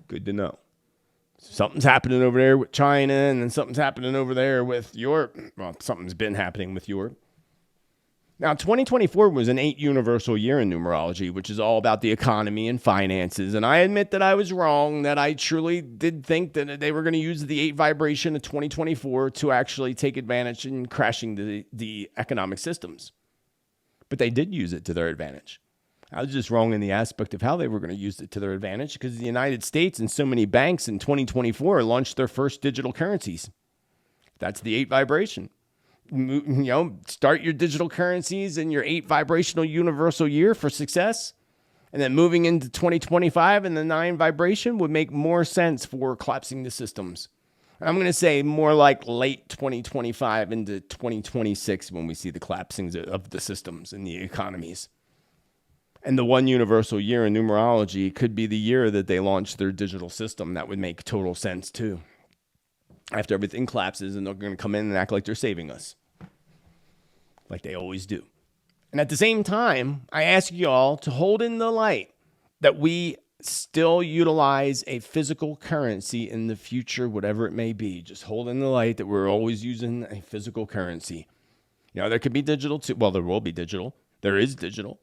Speaker 1: Good to know. Something's happening over there with China, and then something's happening over there with Europe. Well, something's been happening with Europe. Now, 2024 was an 8 universal year in numerology, which is all about the economy and finances. And I admit that I was wrong, that I truly did think that they were going to use the 8 vibration of 2024 to actually take advantage in crashing the economic systems. But they did use it to their advantage. I was just wrong in the aspect of how they were going to use it to their advantage, because the United States and so many banks in 2024 launched their first digital currencies. That's the 8 vibration. Start your digital currencies in your 8 vibrational universal year for success. And then moving into 2025 and the 9 vibration would make more sense for collapsing the systems. And I'm going to say more like late 2025 into 2026 when we see the collapsing of the systems and the economies. And the 1 universal year in numerology could be the year that they launch their digital system. That would make total sense too. After everything collapses, and they're going to come in and act like they're saving us. Like they always do. And at the same time, I ask you all to hold in the light that we still utilize a physical currency in the future, whatever it may be. Just hold in the light that we're always using a physical currency. There could be digital too. Well, there will be digital. There is digital.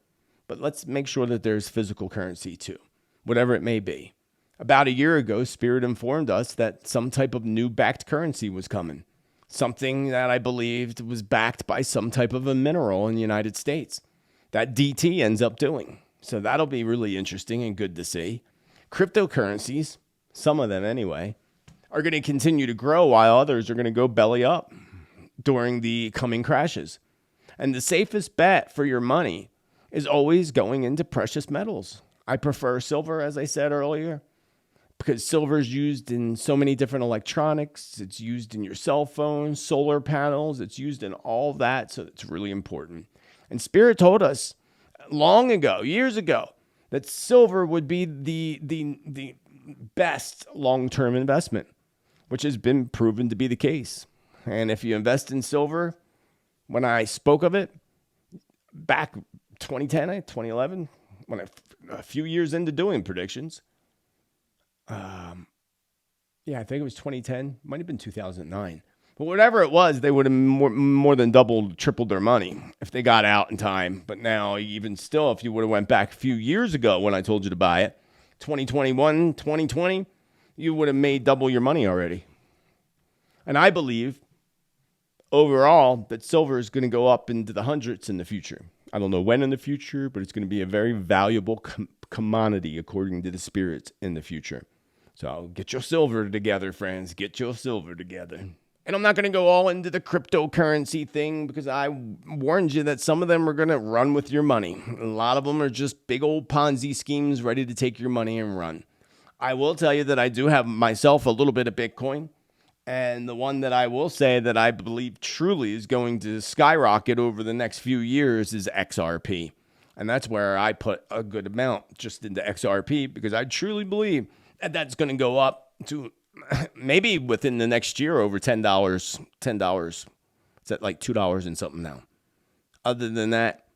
Speaker 1: But let's make sure that there's physical currency too, whatever it may be. About a year ago, Spirit informed us that some type of new backed currency was coming. Something that I believed was backed by some type of a mineral in the United States that DT ends up doing. So that'll be really interesting and good to see. Cryptocurrencies, some of them anyway, are going to continue to grow while others are going to go belly up during the coming crashes. And the safest bet for your money is always going into precious metals. I prefer silver, as I said earlier, because silver is used in so many different electronics. It's used in your cell phone, solar panels. It's used in all that, so it's really important. And Spirit told us long ago, years ago, that silver would be the best long-term investment, which has been proven to be the case. And if you invest in silver, when I spoke of it back 2010, 2011, when a few years into doing predictions, I think it was 2010, might have been 2009. But whatever it was, they would have more than doubled, tripled their money if they got out in time. But now, even still, if you would have went back a few years ago when I told you to buy it, 2021, 2020, you would have made double your money already. And I believe overall that silver is going to go up into the hundreds in the future. I don't know when in the future, but it's going to be a very valuable commodity according to the spirits in the future. So get your silver together, friends. Get your silver together. And I'm not going to go all into the cryptocurrency thing because I warned you that some of them are going to run with your money. A lot of them are just big old Ponzi schemes ready to take your money and run. I will tell you that I do have myself a little bit of Bitcoin. And the one that I will say that I believe truly is going to skyrocket over the next few years is XRP. And that's where I put a good amount just into XRP because I truly believe that that's going to go up to maybe within the next year over $10. $10. It's at like $2 and something now. Other than that,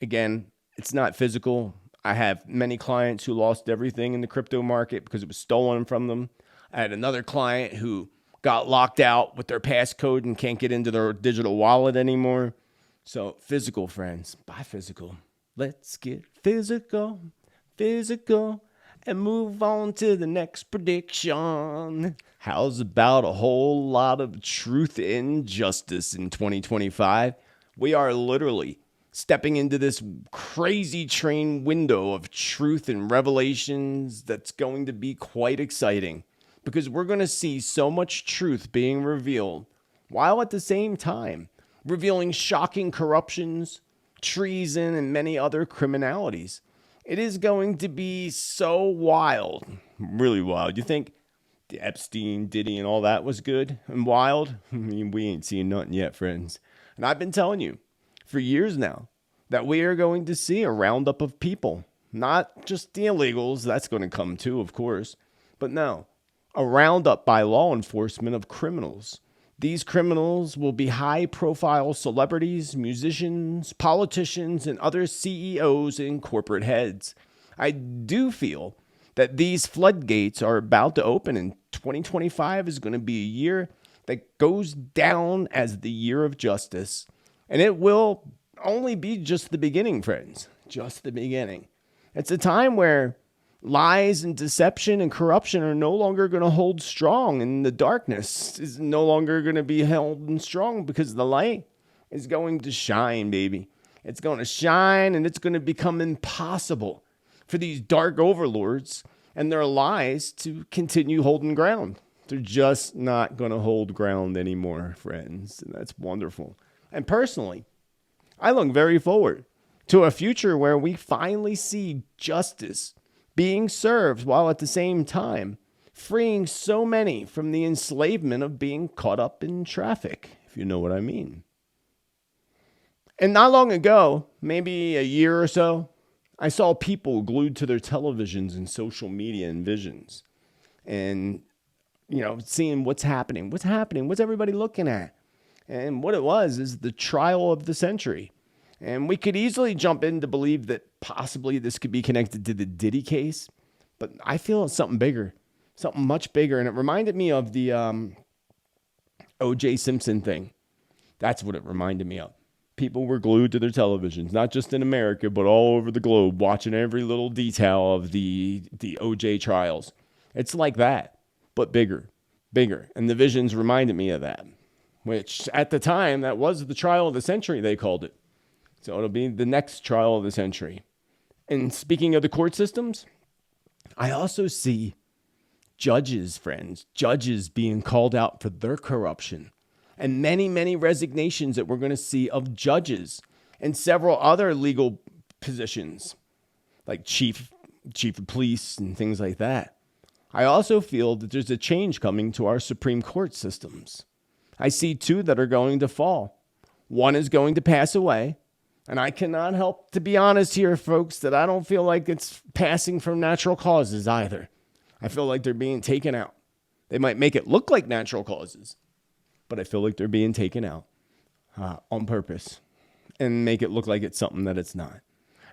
Speaker 1: again, it's not physical. I have many clients who lost everything in the crypto market because it was stolen from them. I had another client who got locked out with their passcode and can't get into their digital wallet anymore. So physical, friends, buy physical. Let's get physical, and move on to the next prediction. How's about a whole lot of truth and justice in 2025? We are literally stepping into this crazy train window of truth and revelations that's going to be quite exciting because we're going to see so much truth being revealed while at the same time revealing shocking corruptions, treason, and many other criminalities. It is going to be so wild, really wild. You think the Epstein, Diddy, and all that was good and wild? I mean, we ain't seen nothing yet, friends. And I've been telling you for years now that we are going to see a roundup of people, not just the illegals. That's going to come too, of course. But no, a roundup by law enforcement of criminals. These criminals will be high-profile celebrities, musicians, politicians, and other CEOs and corporate heads. I do feel that these floodgates are about to open, and 2025 is going to be a year that goes down as the year of justice. And it will only be just the beginning, friends. Just the beginning. It's a time where lies and deception and corruption are no longer going to hold strong, and the darkness is no longer going to be held strong because the light is going to shine, baby. It's going to shine, and it's going to become impossible for these dark overlords and their lies to continue holding ground. They're just not going to hold ground anymore, friends, and that's wonderful. And personally, I look very forward to a future where we finally see justice being served while at the same time freeing so many from the enslavement of being caught up in traffic, if you know what I mean. And not long ago, maybe a year or so, I saw people glued to their televisions and social media and visions and, seeing what's happening, what's everybody looking at? And what it was is the trial of the century. And we could easily jump in to believe that possibly this could be connected to the Diddy case. But I feel it's something bigger, something much bigger. And it reminded me of the O.J. Simpson thing. That's what it reminded me of. People were glued to their televisions, not just in America, but all over the globe, watching every little detail of the O.J. trials. It's like that, but bigger. And the visions reminded me of that, which at the time, that was the trial of the century, they called it. So it'll be the next trial of the century. And speaking of the court systems, I also see Judges, friends, judges being called out for their corruption. And many, many resignations that we're going to see of judges and several other legal positions, like chief of police and things like that. I also feel that there's a change coming to our Supreme Court systems. I see two that are going to fall. One is going to pass away. And I cannot help to be honest here, folks, that I don't feel like it's passing from natural causes either. I feel like they're being taken out. They might make it look like natural causes, but I feel like they're being taken out on purpose and make it look like it's something that it's not.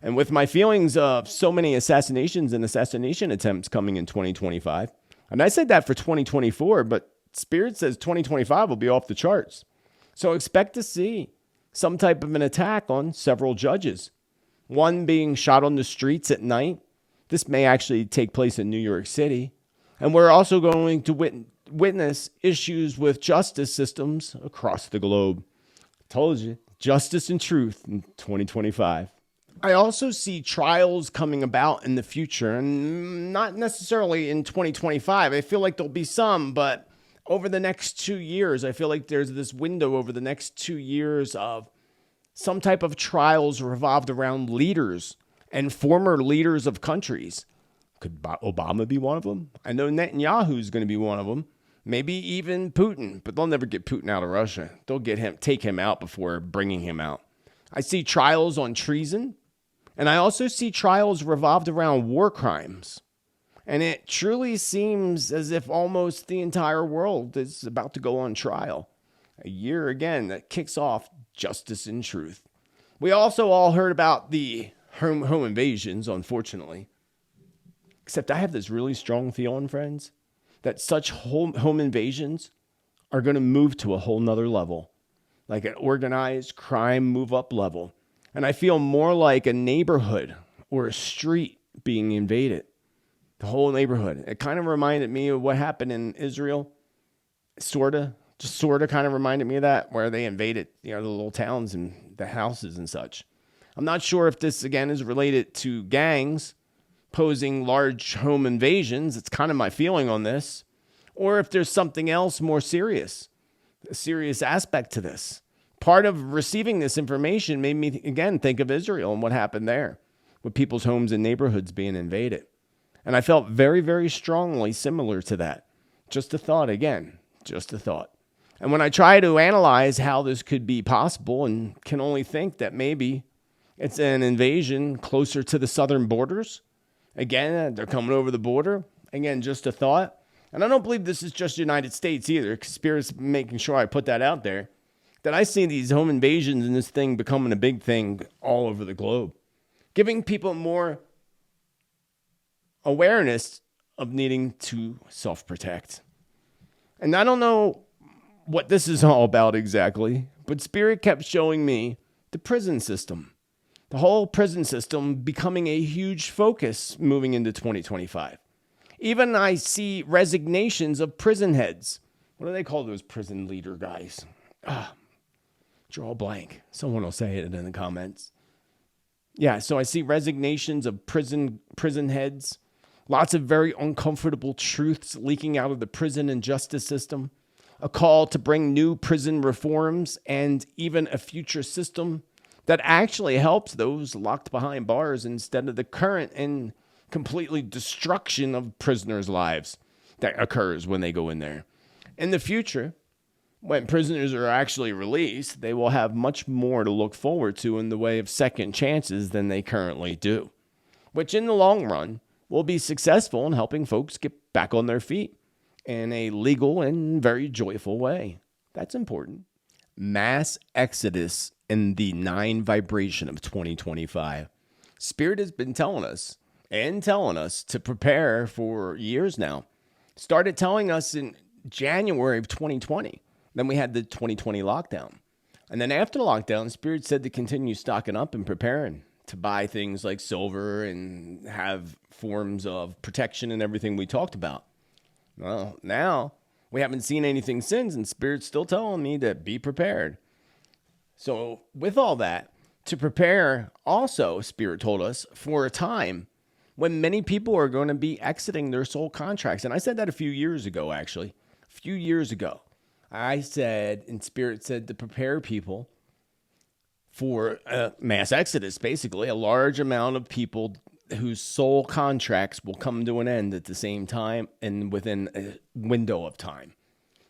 Speaker 1: And with my feelings of so many assassinations and assassination attempts coming in 2025, and I said that for 2024, but Spirit says 2025 will be off the charts. So expect to see some type of an attack on several judges. One being shot on the streets at night. This may actually take place in New York City. And we're also going to witness issues with justice systems across the globe. Told you, justice and truth in 2025. I also see trials coming about in the future, and not necessarily in 2025. I feel like there'll be some, but over the next 2 years, I feel like there's this window over the next 2 years of some type of trials revolved around leaders and former leaders of countries. Could Obama be one of them? I know Netanyahu's going to be one of them. Maybe even Putin, but they'll never get Putin out of Russia. They'll take him out before bringing him out. I see trials on treason, and I also see trials revolved around war crimes. And it truly seems as if almost the entire world is about to go on trial. A year again that kicks off justice and truth. We also all heard about the home invasions, unfortunately. Except I have this really strong feeling, friends, that such home invasions are going to move to a whole nother level. Like an organized crime move up level. And I feel more like a neighborhood or a street being invaded. The whole neighborhood. It kind of reminded me of what happened in Israel. Sort of kind of reminded me of that, where they invaded, the little towns and the houses and such. I'm not sure if this, again, is related to gangs posing large home invasions. It's kind of my feeling on this. Or if there's something else more serious, a serious aspect to this. Part of receiving this information made me, again, think of Israel and what happened there with people's homes and neighborhoods being invaded. And I felt very, very strongly similar to that. Just a thought, again, just a thought. And when I try to analyze how this could be possible and can only think that maybe it's an invasion closer to the southern borders. Again, they're coming over the border. Again, just a thought. And I don't believe this is just the United States either. Spirit's making sure I put that out there. That I see these home invasions and this thing becoming a big thing all over the globe. Giving people more awareness of needing to self-protect. And I don't know what this is all about exactly, but Spirit kept showing me the prison system. The whole prison system becoming a huge focus moving into 2025. Even I see resignations of prison heads. What do they call those prison leader guys? Draw a blank. Someone will say it in the comments. Yeah, so I see resignations of prison heads. Lots of very uncomfortable truths leaking out of the prison and justice system. A call to bring new prison reforms and even a future system that actually helps those locked behind bars instead of the current and completely destruction of prisoners' lives that occurs when they go in there. In the future, when prisoners are actually released, they will have much more to look forward to in the way of second chances than they currently do, which in the long run will be successful in helping folks get back on their feet in a legal and very joyful way. That's important. Mass exodus in the 9 vibration of 2025. Spirit has been telling us to prepare for years now. Started telling us in January of 2020. Then we had the 2020 lockdown. And then after the lockdown, Spirit said to continue stocking up and preparing to buy things like silver and have forms of protection and everything we talked about. Well, now we haven't seen anything since, and Spirit's still telling me to be prepared. So with all that, to prepare also, Spirit told us, for a time when many people are going to be exiting their soul contracts. And I said that a few years ago, actually. A few years ago. I said, and Spirit said, to prepare people for a mass exodus, basically. A large amount of people whose soul contracts will come to an end at the same time and within a window of time.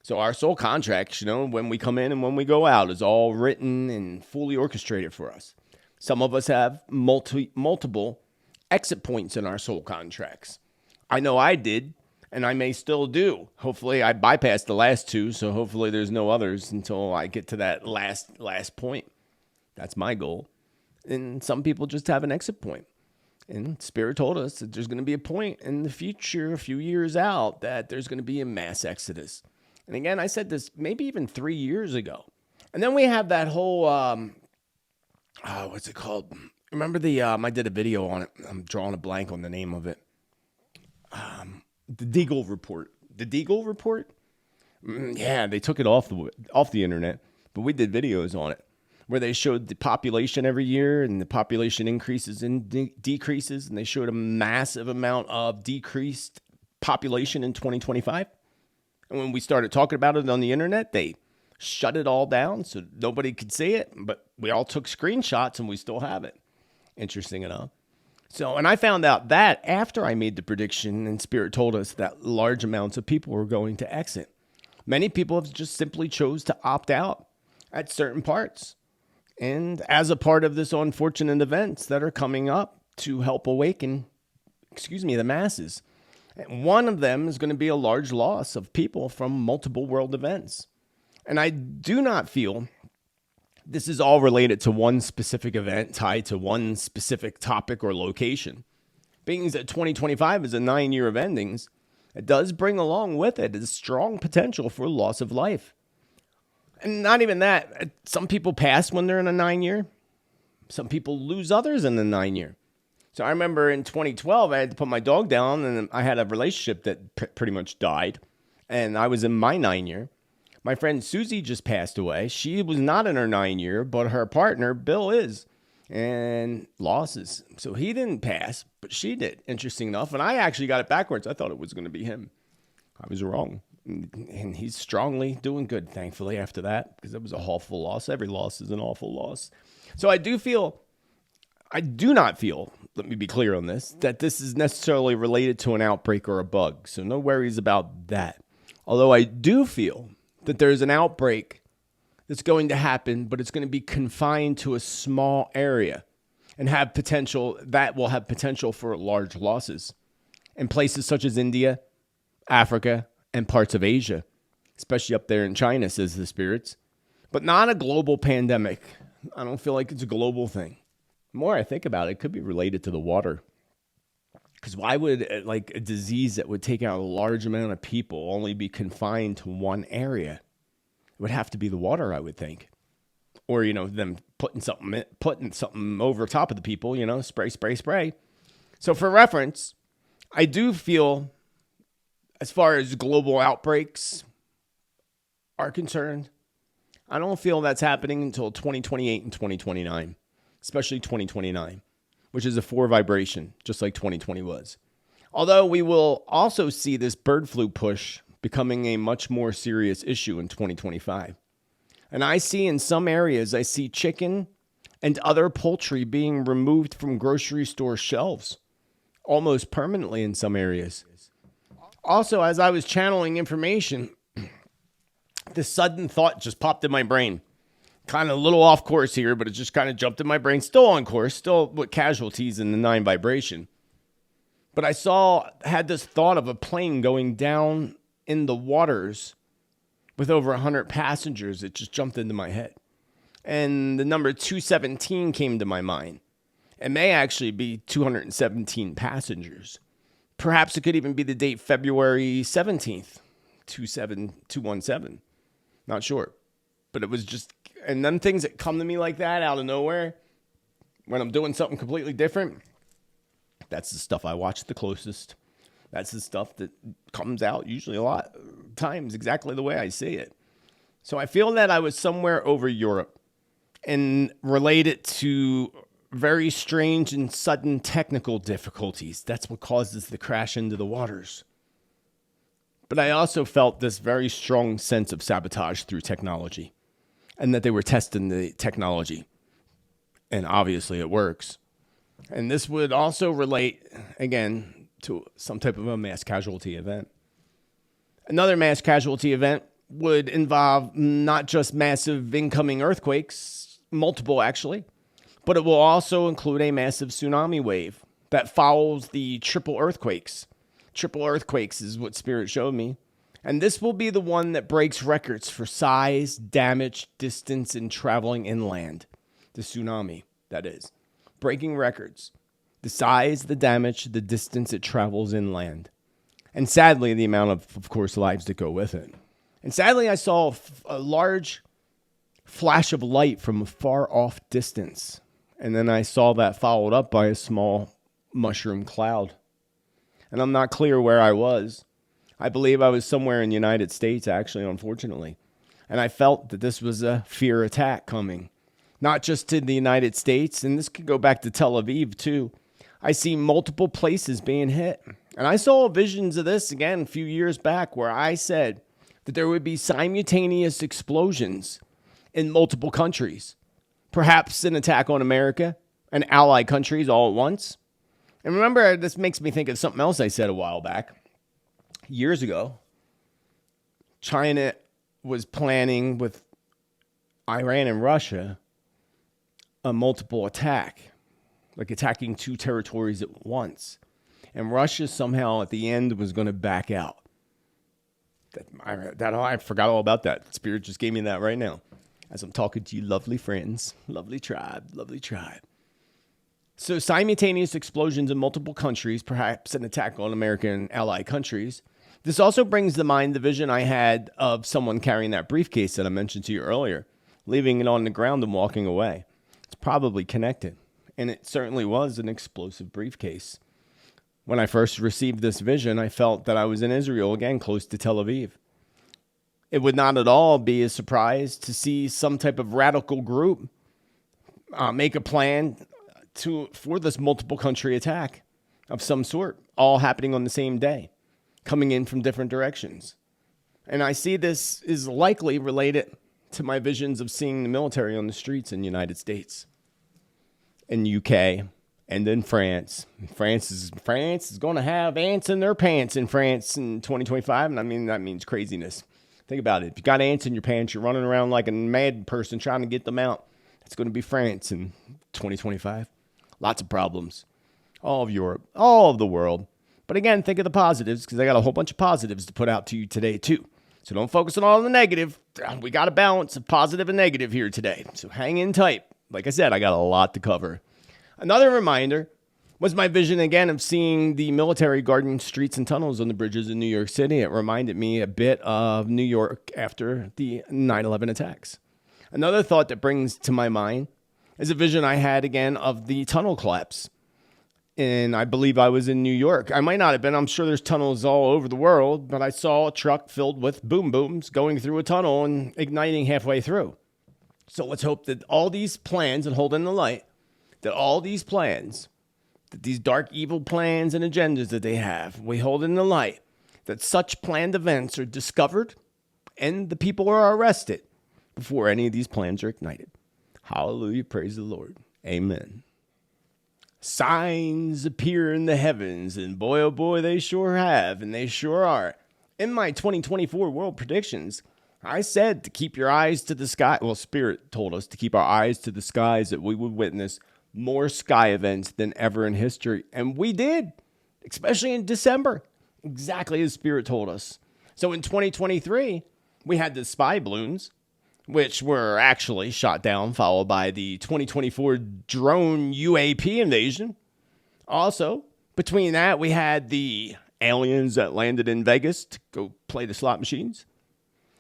Speaker 1: So our soul contracts, when we come in and when we go out, is all written and fully orchestrated for us. Some of us have multiple exit points in our soul contracts. I know I did, and I may still do. Hopefully I bypassed the last two, so hopefully there's no others until I get to that last point. That's my goal. And some people just have an exit point. And Spirit told us that there's going to be a point in the future, a few years out, that there's going to be a mass exodus. And again, I said this maybe even 3 years ago. And then we have that whole, what's it called? Remember I did a video on it. I'm drawing a blank on the name of it. The Deagle Report. The Deagle Report? Yeah, they took it off the internet, but we did videos on it where they showed the population every year and the population increases and decreases, and they showed a massive amount of decreased population in 2025. And when we started talking about it on the internet, they shut it all down so nobody could see it, but we all took screenshots and we still have it. Interesting enough. So, and I found out that after I made the prediction and Spirit told us that large amounts of people were going to exit. Many people have just simply chose to opt out at certain parts. And as a part of this unfortunate events that are coming up to help awaken, the masses. And one of them is going to be a large loss of people from multiple world events. And I do not feel this is all related to one specific event tied to one specific topic or location. Being that 2025 is a 9-year of endings, it does bring along with it a strong potential for loss of life. And not even that. Some people pass when they're in a 9-year. Some people lose others in the 9-year. So I remember in 2012, I had to put my dog down, and I had a relationship that pretty much died. And I was in my 9-year. My friend Susie just passed away. She was not in her 9-year, but her partner, Bill, is. And losses. So he didn't pass, but she did, interesting enough. And I actually got it backwards. I thought it was going to be him. I was wrong. And he's strongly doing good, thankfully, after that, because it was a awful loss. Every loss is an awful loss. So I do not feel, let me be clear on this, that this is necessarily related to an outbreak or a bug. So no worries about that. Although I do feel that there's an outbreak that's going to happen, but it's going to be confined to a small area and will have potential for large losses in places such as India, Africa, and parts of Asia, especially up there in China, says the spirits, but not a global pandemic. I don't feel like it's a global thing. The more I think about it, it could be related to the water. Because why would a disease that would take out a large amount of people only be confined to one area? It would have to be the water, I would think. Or, them putting something over top of the people, spray, spray, spray. So for reference, I do feel, as far as global outbreaks are concerned, I don't feel that's happening until 2028 and 2029, especially 2029, which is a 4 vibration, just like 2020 was. Although we will also see this bird flu push becoming a much more serious issue in 2025. And I see in some areas, chicken and other poultry being removed from grocery store shelves, almost permanently in some areas. Also, as I was channeling information, this sudden thought just popped in my brain. Kind of a little off course here, but it just kind of jumped in my brain. Still on course, still with casualties in the 9 vibration. But I had this thought of a plane going down in the waters with over 100 passengers. It just jumped into my head. And the number 217 came to my mind. It may actually be 217 passengers. Perhaps it could even be the date February 17th, 217. Not sure. But it was just, and then things that come to me like that out of nowhere, when I'm doing something completely different, that's the stuff I watch the closest. That's the stuff that comes out usually a lot of times exactly the way I see it. So I feel that I was somewhere over Europe and related to very strange and sudden technical difficulties. That's what causes the crash into the waters. But I also felt this very strong sense of sabotage through technology, and that they were testing the technology. And obviously it works. And this would also relate, again, to some type of a mass casualty event. Another mass casualty event would involve not just massive incoming earthquakes, multiple actually, but it will also include a massive tsunami wave that follows the triple earthquakes. Triple earthquakes is what Spirit showed me. And this will be the one that breaks records for size, damage, distance, and traveling inland. The tsunami, that is. Breaking records. The size, the damage, the distance it travels inland. And sadly, the amount of course, lives that go with it. And sadly, I saw a large flash of light from a far off distance. And then I saw that followed up by a small mushroom cloud. And I'm not clear where I was. I believe I was somewhere in the United States, actually, unfortunately. And I felt that this was a fear attack coming. Not just to the United States, and this could go back to Tel Aviv, too. I see multiple places being hit. And I saw visions of this, again, a few years back, where I said that there would be simultaneous explosions in multiple countries. Perhaps an attack on America and allied countries all at once. And remember, this makes me think of something else I said a while back. Years ago, China was planning with Iran and Russia a multiple attack, like attacking two territories at once. And Russia somehow at the end was going to back out. I forgot all about that. Spirit just gave me that right now as I'm talking to you lovely friends, lovely tribe. So simultaneous explosions in multiple countries, perhaps an attack on American and allied countries. This also brings to mind the vision I had of someone carrying that briefcase that I mentioned to you earlier, leaving it on the ground and walking away. It's probably connected, and it certainly was an explosive briefcase. When I first received this vision, I felt that I was in Israel, again, close to Tel Aviv. It would not at all be a surprise to see some type of radical group make a plan for this multiple country attack of some sort, all happening on the same day, coming in from different directions. And I see this is likely related to my visions of seeing the military on the streets in the United States, in UK, and in France. France is going to have ants in their pants in France in 2025. And I mean, that means craziness. Think about it. If you got ants in your pants, you're running around like a mad person trying to get them out. It's going to be France in 2025. Lots of problems. All of Europe, all of the world. But again, think of the positives, because I got a whole bunch of positives to put out to you today, too. So don't focus on all the negative. We got a balance of positive and negative here today. So hang in tight. Like I said, I got a lot to cover. Another reminder was my vision, again, of seeing the military guarding streets and tunnels on the bridges in New York City. It reminded me a bit of New York after the 9/11 attacks. Another thought that brings to my mind is a vision I had, again, of the tunnel collapse. And I believe I was in New York. I might not have been. I'm sure there's tunnels all over the world. But I saw a truck filled with boom booms going through a tunnel and igniting halfway through. So let's hope that all these plans, and hold in the light, that all these plans, that these dark evil plans and agendas that they have, we hold in the light, that such planned events are discovered and the people are arrested before any of these plans are ignited. Hallelujah. Praise the Lord. Amen. Signs appear in the heavens, and boy, oh boy, they sure have, and they sure are. In my 2024 world predictions, I said to keep your eyes to the sky. Well, Spirit told us to keep our eyes to the skies, that we would witness more sky events than ever in history. And we did, especially in December, exactly as Spirit told us. So in 2023, we had the spy balloons, which were actually shot down, followed by the 2024 drone UAP invasion. Also, between that, we had the aliens that landed in Vegas to go play the slot machines.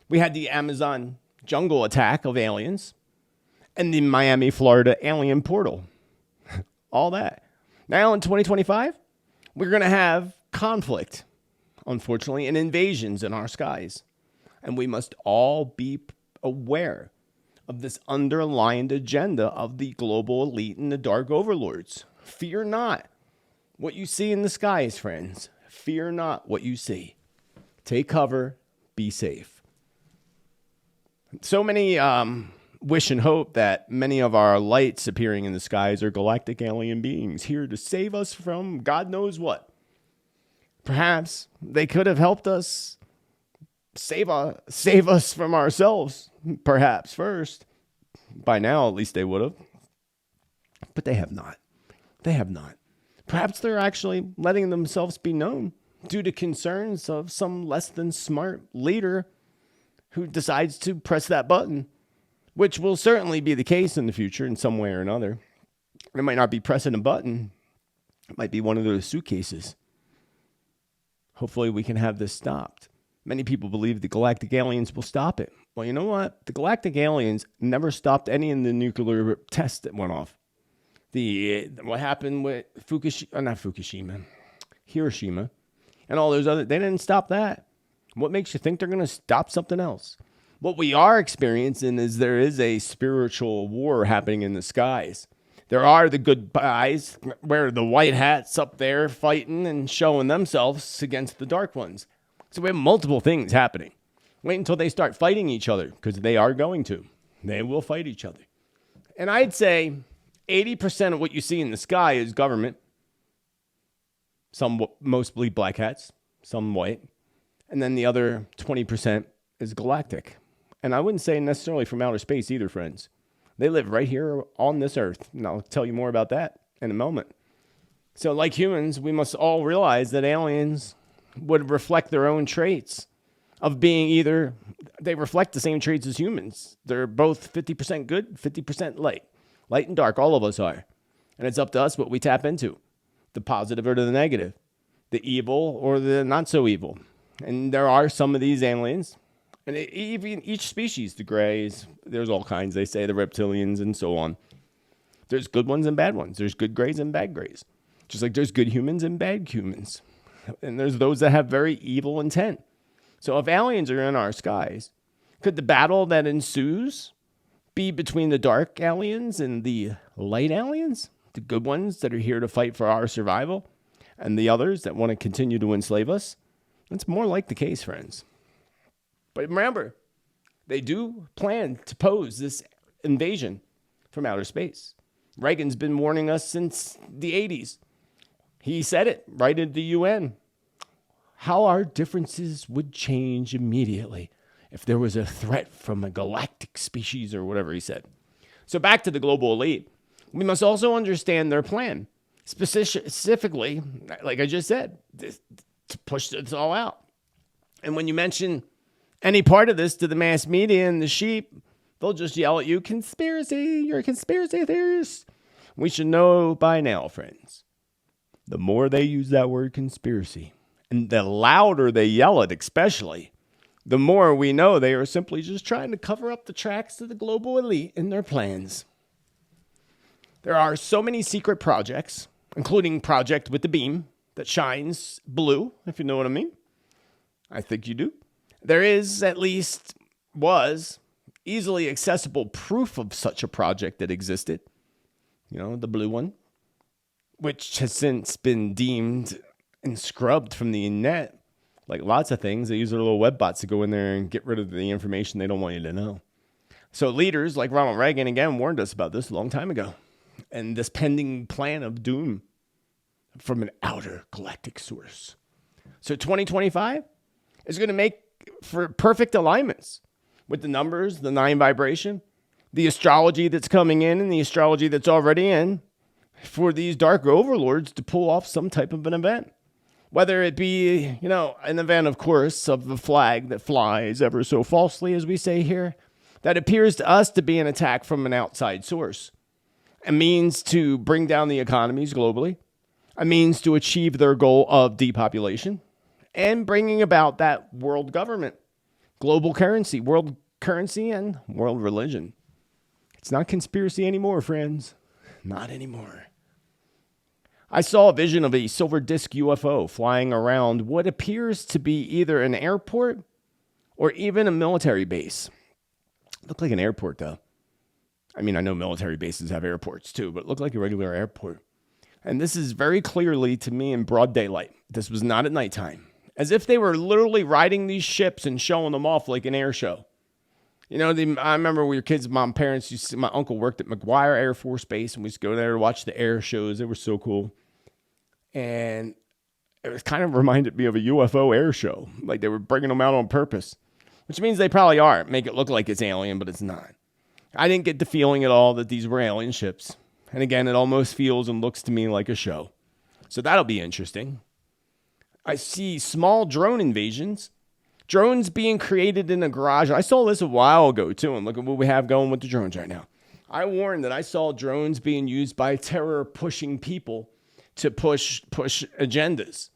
Speaker 1: We had the Amazon jungle attack of aliens and the Miami, Florida alien portal. All that. Now in 2025, we're going to have conflict, unfortunately, and invasions in our skies. And we must all be aware of this underlined agenda of the global elite and the dark overlords. Fear not what you see in the skies, friends. Fear not what you see. Take cover, be safe. So many wish and hope that many of our lights appearing in the skies are galactic alien beings here to save us from God knows what. Perhaps they could have helped us save us from ourselves, perhaps first. By now, at least they would have. But they have not. They have not. Perhaps they're actually letting themselves be known due to concerns of some less than smart leader who decides to press that button, which will certainly be the case in the future in some way or another. It might not be pressing a button. It might be one of those suitcases. Hopefully we can have this stopped. Many people believe the galactic aliens will stop it. Well, you know what? The galactic aliens never stopped any of the nuclear tests that went off. What happened with Hiroshima, and all those other, they didn't stop that. What makes you think they're going to stop something else? What we are experiencing is there is a spiritual war happening in the skies. There are the good guys, where the white hats up there fighting and showing themselves against the dark ones. So we have multiple things happening. Wait until they start fighting each other, because they are going to. They will fight each other. And I'd say 80% of what you see in the sky is government. Some mostly black hats, some white. And then the other 20% is galactic. And I wouldn't say necessarily from outer space either, friends. They live right here on this earth. And I'll tell you more about that in a moment. So like humans, we must all realize that aliens would reflect their own traits of being they reflect the same traits as humans. They're both 50% good, 50% light. Light and dark, all of us are. And it's up to us what we tap into. The positive or the negative. The evil or the not so evil. And there are some of these aliens. And even each species, the grays, there's all kinds, they say, the reptilians and so on. There's good ones and bad ones. There's good grays and bad grays. Just like there's good humans and bad humans. And there's those that have very evil intent. So if aliens are in our skies, could the battle that ensues be between the dark aliens and the light aliens? The good ones that are here to fight for our survival? And the others that want to continue to enslave us? That's more like the case, friends. But remember, they do plan to pose this invasion from outer space. Reagan's been warning us since the 80s. He said it right at the UN. How our differences would change immediately if there was a threat from a galactic species or whatever he said. So back to the global elite. We must also understand their plan. Specifically, like I just said, to push this all out. And when you mention any part of this to the mass media and the sheep, they'll just yell at you, conspiracy, you're a conspiracy theorist. We should know by now, friends, the more they use that word conspiracy, and the louder they yell it especially, the more we know they are simply just trying to cover up the tracks of the global elite in their plans. There are so many secret projects, including Project with the Beam, that shines blue, if you know what I mean. I think you do. There is, was easily accessible proof of such a project that existed. You know, the blue one, which has since been deemed and scrubbed from the net. Like lots of things, they use their little web bots to go in there and get rid of the information they don't want you to know. So leaders like Ronald Reagan, again, warned us about this a long time ago. And this pending plan of doom from an outer galactic source. So 2025 is going to make for perfect alignments with the numbers, the 9 vibration, the astrology that's coming in and the astrology that's already in for these dark overlords to pull off some type of an event. Whether it be, an event, of course, of the flag that flies ever so falsely, as we say here, that appears to us to be an attack from an outside source. A means to bring down the economies globally, a means to achieve their goal of depopulation, and bringing about that world government, global currency, world currency, and world religion. It's not conspiracy anymore, friends. Not anymore. I saw a vision of a silver disc UFO flying around what appears to be either an airport or even a military base. Looked like an airport, though. I mean, I know military bases have airports too, but it looked like a regular airport. And this is very clearly, to me, in broad daylight. This was not at nighttime. As if they were literally riding these ships and showing them off like an air show. You know, I remember we were kids, my parents used to, my uncle worked at McGuire Air Force Base, and we used to go there to watch the air shows. They were so cool. And it was kind of reminded me of a UFO air show. Like they were bringing them out on purpose, which means they probably are. Make it look like it's alien, but it's not. I didn't get the feeling at all that these were alien ships. And again, it almost feels and looks to me like a show. So that'll be interesting. I see small drone invasions. Drones being created in a garage. I saw this a while ago, too, and look at what we have going with the drones right now. I warned that I saw drones being used by terror-pushing people to push agendas,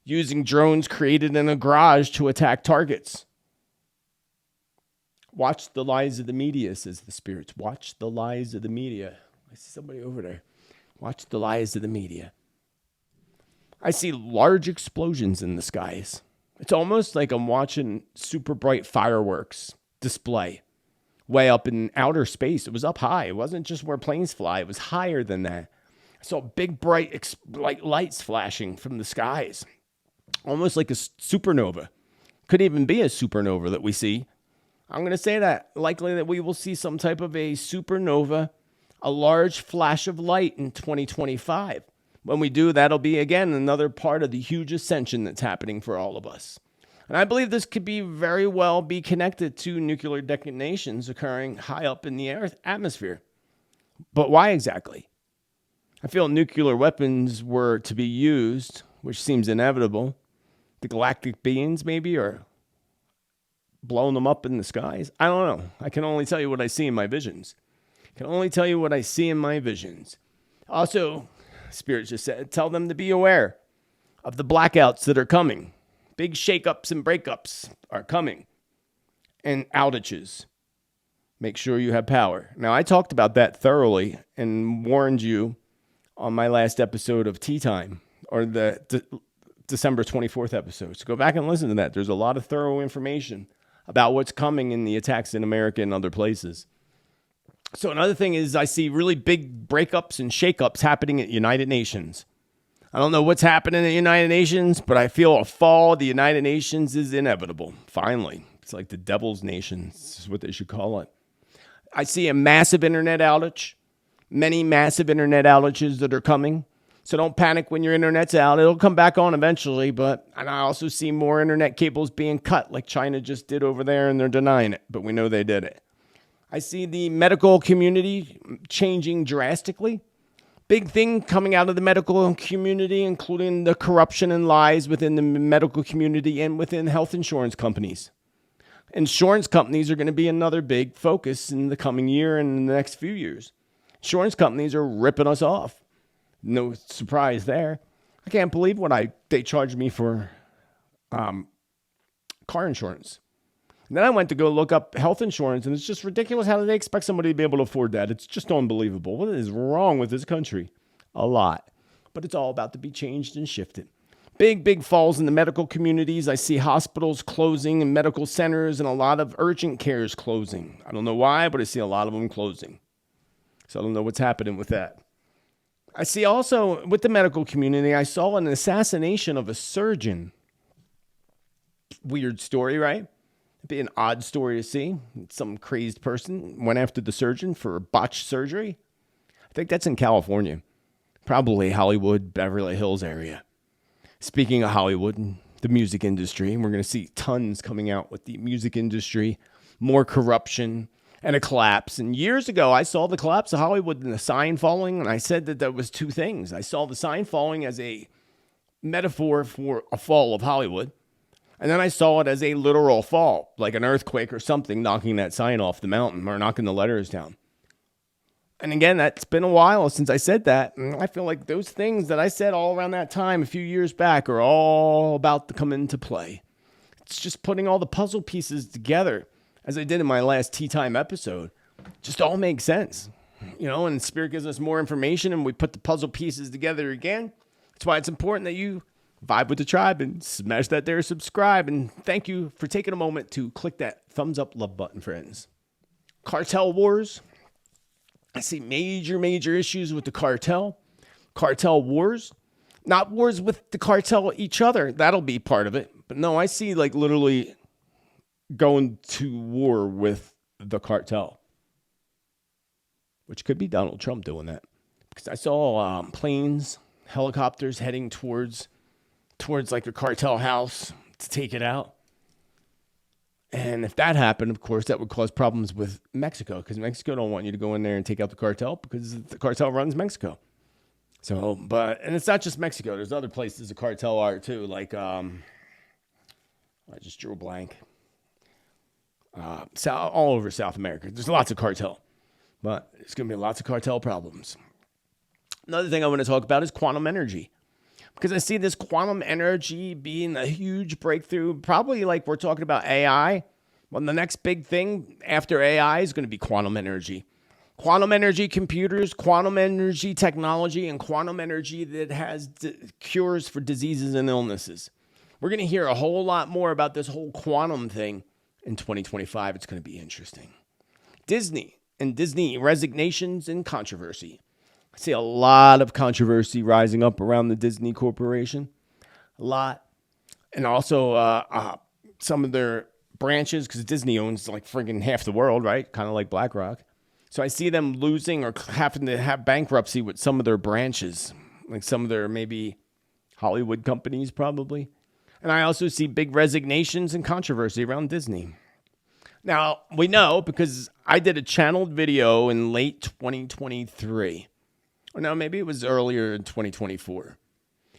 Speaker 1: using drones created in a garage to attack targets. Watch the lies of the media, says the spirits. Watch the lies of the media. I see somebody over there. Watch the lies of the media. I see large explosions in the skies. It's almost like I'm watching super bright fireworks display way up in outer space. It was up high. It wasn't just where planes fly. It was higher than that. I saw big, bright lights flashing from the skies, almost like a supernova. Could even be a supernova that we see. I'm going to say that likely that we will see some type of a supernova, a large flash of light in 2025. When we do, that'll be, again, another part of the huge ascension that's happening for all of us. And I believe this could be very well be connected to nuclear detonations occurring high up in the atmosphere. But why exactly? I feel nuclear weapons were to be used, which seems inevitable. The galactic beings maybe are blowing them up in the skies. I don't know. I can only tell you what I see in my visions. Also, Spirit just said, tell them to be aware of the blackouts that are coming. Big shakeups and breakups are coming. And outages. Make sure you have power. Now, I talked about that thoroughly and warned you on my last episode of Tea Time, or the December 24th episode. So go back and listen to that. There's a lot of thorough information about what's coming in the attacks in America and other places. So another thing is I see really big breakups and shakeups happening at United Nations. I don't know what's happening at United Nations, but I feel a fall of the United Nations is inevitable. Finally. It's like the devil's nation. This is what they should call it. I see a massive internet outage. Many massive internet outages that are coming. So don't panic when your internet's out. It'll come back on eventually. And I also see more internet cables being cut like China just did over there, and they're denying it. But we know they did it. I see the medical community changing drastically. Big thing coming out of the medical community, including the corruption and lies within the medical community and within health insurance companies. Insurance companies are going to be another big focus in the coming year and in the next few years. Insurance companies are ripping us off. No surprise there. I can't believe what they charged me for car insurance. And then I went to go look up health insurance, and it's just ridiculous. How do they expect somebody to be able to afford that? It's just unbelievable. What is wrong with this country? A lot. But it's all about to be changed and shifted. Big falls in the medical communities. I see hospitals closing and medical centers and a lot of urgent cares closing. I don't know why, but I see a lot of them closing. So I don't know what's happening with that. I see also with the medical community, I saw an assassination of a surgeon. Weird story, right? It'd be an odd story to see. Some crazed person went after the surgeon for botched surgery. I think that's in California. Probably Hollywood, Beverly Hills area. Speaking of Hollywood and the music industry, we're going to see tons coming out with the music industry, more corruption and a collapse. And years ago, I saw the collapse of Hollywood and the sign falling, and I said that was two things. I saw the sign falling as a metaphor for a fall of Hollywood. And then I saw it as a literal fall, like an earthquake or something knocking that sign off the mountain or knocking the letters down. And again, that's been a while since I said that. And I feel like those things that I said all around that time a few years back are all about to come into play. It's just putting all the puzzle pieces together, as I did in my last Tea Time episode. Just all makes sense. And Spirit gives us more information and we put the puzzle pieces together again. That's why it's important that you vibe with the tribe and smash that there subscribe. And thank you for taking a moment to click that thumbs up love button, friends. Cartel wars. I see major issues with the cartel wars. Not wars with the cartel each other. That'll be part of it. But no, I see like literally going to war with the cartel, which could be Donald Trump doing that. Because I saw planes, helicopters heading towards like a cartel house to take it out. And if that happened, of course, that would cause problems with Mexico, because Mexico don't want you to go in there and take out the cartel because the cartel runs Mexico. So, and it's not just Mexico. There's other places the cartel are too, like, I just drew a blank. All over South America. There's lots of cartel, but there's going to be lots of cartel problems. Another thing I want to talk about is quantum energy, because I see this quantum energy being a huge breakthrough, probably like we're talking about AI. Well, the next big thing after AI is going to be quantum energy. Quantum energy computers, quantum energy technology, and quantum energy that has cures for diseases and illnesses. We're going to hear a whole lot more about this whole quantum thing in 2025. It's going to be interesting. Disney resignations and controversy. I see a lot of controversy rising up around the Disney Corporation. A lot. And also some of their branches, because Disney owns like friggin' half the world, right? Kind of like BlackRock. So I see them losing or having to have bankruptcy with some of their branches, like some of their maybe Hollywood companies probably. And I also see big resignations and controversy around Disney. Now, we know because I did a channeled video in late 2023. Or no, maybe it was earlier in 2024.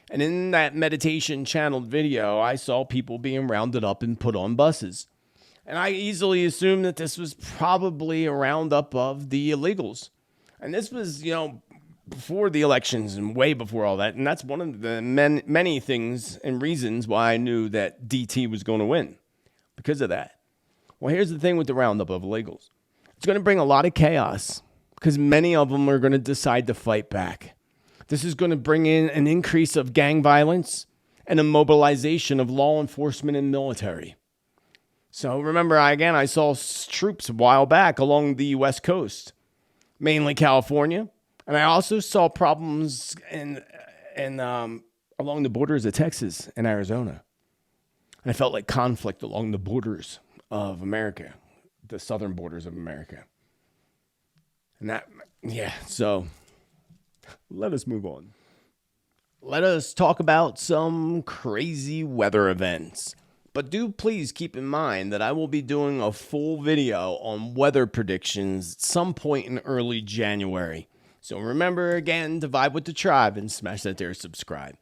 Speaker 1: And in that meditation channeled video, I saw people being rounded up and put on buses. And I easily assumed that this was probably a roundup of the illegals. And this was, before the elections and way before all that. And that's one of the many things and reasons why I knew that DT was going to win. Because of that. Well, here's the thing with the roundup of illegals. It's going to bring a lot of chaos because many of them are going to decide to fight back. This is going to bring in an increase of gang violence and a mobilization of law enforcement and military. So remember, I saw troops a while back along the West Coast, mainly California. And I also saw problems along the borders of Texas and Arizona. And I felt like conflict along the borders of America, the southern borders of America. And so let us move on. Let us talk about some crazy weather events. But do please keep in mind that I will be doing a full video on weather predictions at some point in early January. So remember, again, to vibe with the tribe and smash that there subscribe.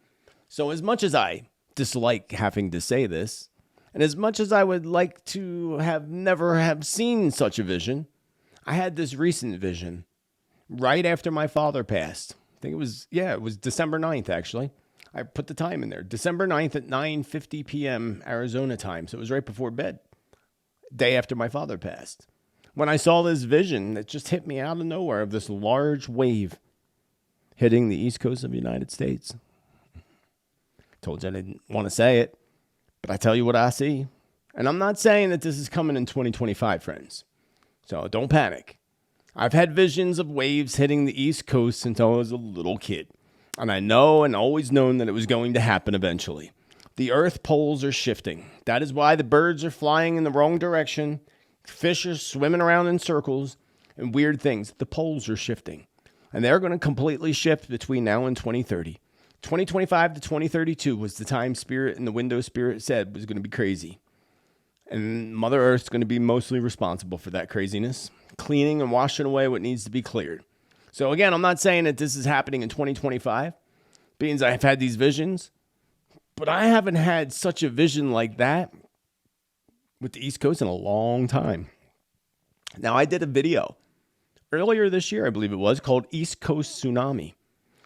Speaker 1: So as much as I dislike having to say this, and as much as I would like to never have seen such a vision, I had this recent vision right after my father passed. I think it was December 9th, actually. I put the time in there. December 9th at 9:50 p.m. Arizona time. So it was right before bed, day after my father passed. When I saw this vision, it just hit me out of nowhere of this large wave hitting the east coast of the United States. Told you I didn't want to say it, but I tell you what I see. And I'm not saying that this is coming in 2025, friends. So don't panic. I've had visions of waves hitting the east coast since I was a little kid. And I know and always known that it was going to happen eventually. The earth poles are shifting. That is why the birds are flying in the wrong direction. Fish are swimming around in circles and weird things. The poles are shifting. And they're going to completely shift between now and 2030. 2025 to 2032 was the time Spirit and the window Spirit said was going to be crazy. And Mother Earth's going to be mostly responsible for that craziness, cleaning and washing away what needs to be cleared. So again, I'm not saying that this is happening in 2025, being I've had these visions, but I haven't had such a vision like that with the East Coast in a long time. Now, I did a video earlier this year, I believe it was, called East Coast Tsunami,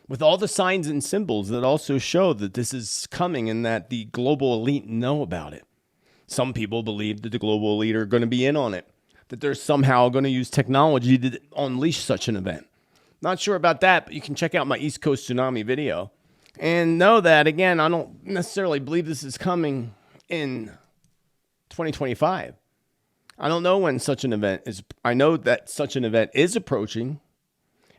Speaker 1: with all the signs and symbols that also show that this is coming and that the global elite know about it. Some people believe that the global elite are going to be in on it, that they're somehow going to use technology to unleash such an event. Not sure about that, but you can check out my East Coast Tsunami video and know that, again, I don't necessarily believe this is coming in 2025. I don't know when such an event is. I know that such an event is approaching,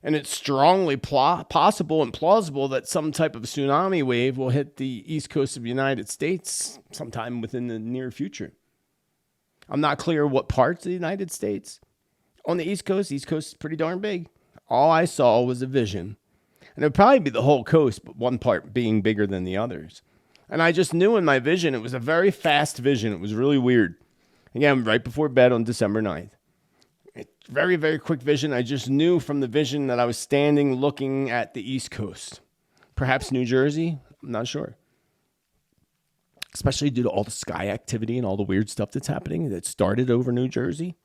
Speaker 1: And it's strongly possible and plausible that some type of tsunami wave will hit the east coast of the United States sometime within the near future. I'm not clear what parts of the United States. On the East Coast is pretty darn big. All I saw was a vision. And it would probably be the whole coast, but one part being bigger than the others. And I just knew in my vision, it was a very fast vision. It was really weird. Again, right before bed on December 9th. Very, very quick vision. I just knew from the vision that I was standing looking at the East Coast. Perhaps New Jersey? I'm not sure. Especially due to all the sky activity and all the weird stuff that's happening that started over New Jersey.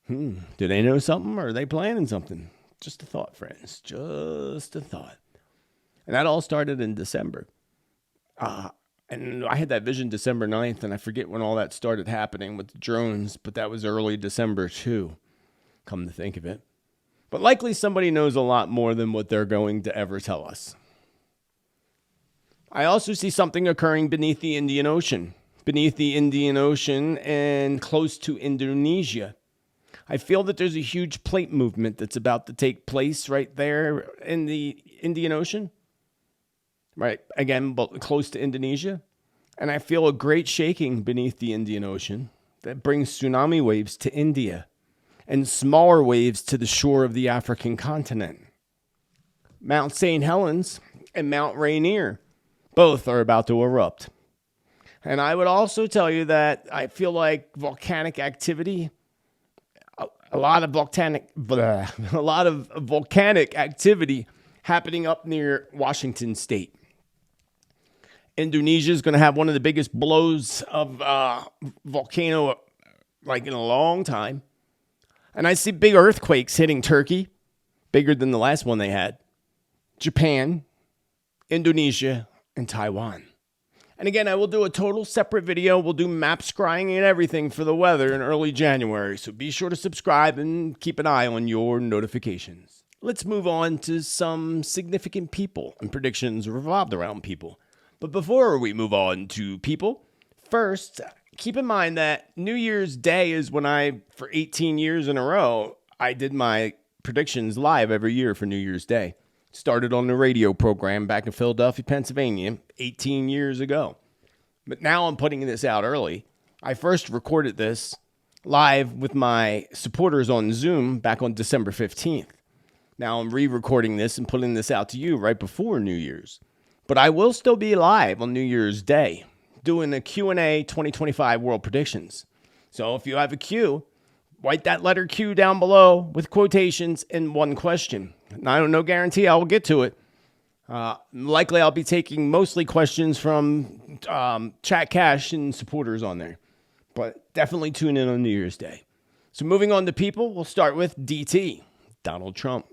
Speaker 1: Do they know something or are they planning something? Just a thought, friends. Just a thought. And that all started in December. And I had that vision December 9th, and I forget when all that started happening with the drones, but that was early December too, come to think of it. But likely somebody knows a lot more than what they're going to ever tell us. I also see something occurring beneath the Indian Ocean. Beneath the Indian Ocean and close to Indonesia. I feel that there's a huge plate movement that's about to take place right there in the Indian Ocean. Right, again, but close to Indonesia. And I feel a great shaking beneath the Indian Ocean that brings tsunami waves to India and smaller waves to the shore of the African continent. Mount St. Helens and Mount Rainier, both are about to erupt. And I would also tell you that I feel like volcanic activity, a lot of volcanic activity happening up near Washington State. Indonesia is going to have one of the biggest blows of volcano like in a long time. And I see big earthquakes hitting Turkey, bigger than the last one they had. Japan, Indonesia, and Taiwan. And again, I will do a total separate video. We'll do map scrying and everything for the weather in early January. So be sure to subscribe and keep an eye on your notifications. Let's move on to some significant people and predictions revolved around people. But before we move on to people, first, keep in mind that New Year's Day is when for 18 years in a row, I did my predictions live every year for New Year's Day. Started on the radio program back in Philadelphia, Pennsylvania, 18 years ago. But now I'm putting this out early. I first recorded this live with my supporters on Zoom back on December 15th. Now I'm re-recording this and putting this out to you right before New Year's. But I will still be live on New Year's Day doing the Q&A 2025 World Predictions. So if you have a Q, write that letter Q down below with quotations and one question. Now, no guarantee I will get to it. Likely I'll be taking mostly questions from Chat Cash and supporters on there. But definitely tune in on New Year's Day. So moving on to people, we'll start with DT, Donald Trump,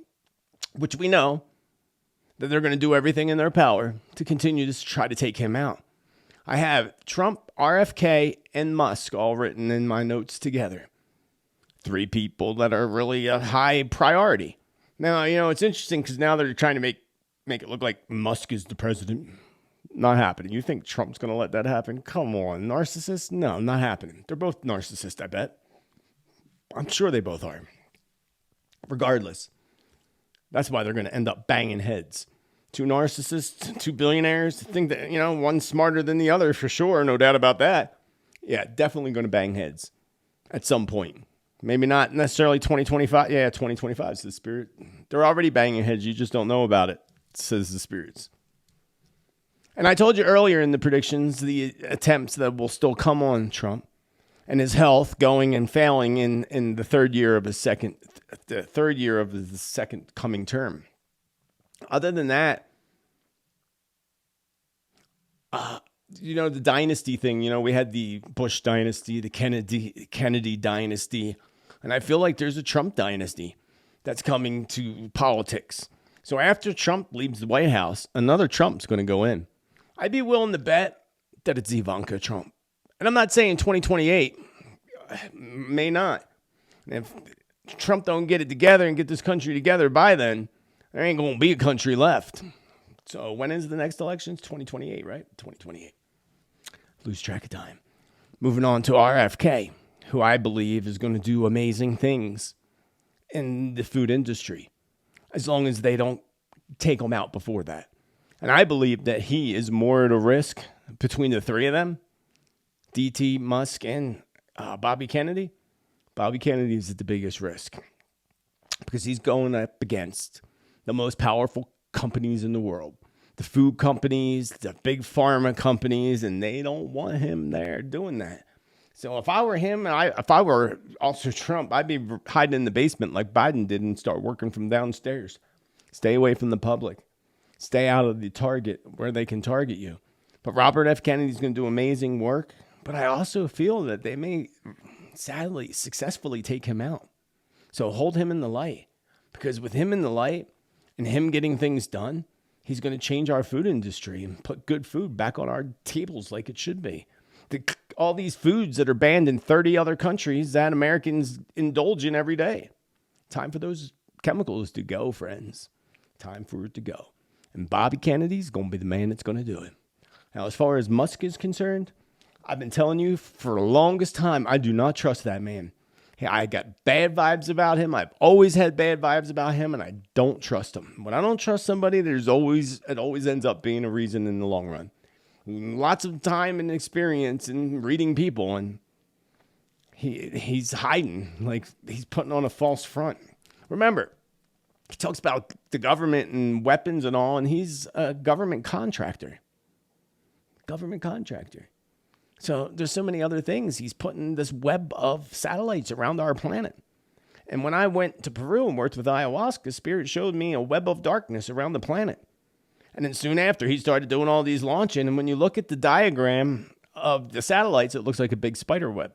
Speaker 1: which we know that they're going to do everything in their power to continue to try to take him out. I have Trump, RFK, and Musk all written in my notes together. 3 people that are really a high priority. Now, it's interesting because now they're trying to make it look like Musk is the president. Not happening. You think Trump's going to let that happen? Come on, narcissist? No, not happening. They're both narcissists, I bet. I'm sure they both are. Regardless. That's why they're going to end up banging heads. 2 narcissists, 2 billionaires. Think that, one's smarter than the other for sure. No doubt about that. Yeah, definitely going to bang heads at some point. Maybe not necessarily 2025. Yeah, 2025 is the spirit. They're already banging heads. You just don't know about it, says the spirits. And I told you earlier in the predictions, the attempts that will still come on Trump and his health going and failing in the third year of his second coming term. Other than that, the dynasty thing, we had the Bush dynasty, the Kennedy dynasty, and I feel like there's a Trump dynasty that's coming to politics. So after Trump leaves the White House, another Trump's going to go in. I'd be willing to bet that it's Ivanka Trump. And I'm not saying 2028, may not. If Trump don't get it together and get this country together by then, there ain't going to be a country left. So when is the next election? It's 2028, right? 2028. Lose track of time. Moving on to RFK, who I believe is going to do amazing things in the food industry. as long as they don't take him out before that. And I believe that he is more at a risk between the three of them, DT, Musk, and Bobby Kennedy. Bobby Kennedy is at the biggest risk because he's going up against the most powerful companies in the world, the food companies, the big pharma companies, and they don't want him there doing that. So if I were him, and if I were also Trump, I'd be hiding in the basement like Biden did and start working from downstairs. Stay away from the public. Stay out of the target where they can target you. But Robert F. Kennedy's going to do amazing work. But I also feel that they may, sadly, successfully take him out. So hold him in the light. Because with him in the light and him getting things done, he's going to change our food industry and put good food back on our tables like it should be. All these foods that are banned in 30 other countries that Americans indulge in every day. Time for those chemicals to go, friends. Time for it to go. And Bobby Kennedy's going to be the man that's going to do it. Now, as far as Musk is concerned, I've been telling you for the longest time, I do not trust that man. I got bad vibes about him. I've always had bad vibes about him, and I don't trust him. When I don't trust somebody, it always ends up being a reason in the long run. Lots of time and experience in reading people, and he's hiding, like he's putting on a false front. Remember, he talks about the government and weapons and all, and he's a government contractor. So there's so many other things. He's putting this web of satellites around our planet. And when I went to Peru and worked with ayahuasca, Spirit showed me a web of darkness around the planet. And then soon after, he started doing all these launching. And when you look at the diagram of the satellites, it looks like a big spider web.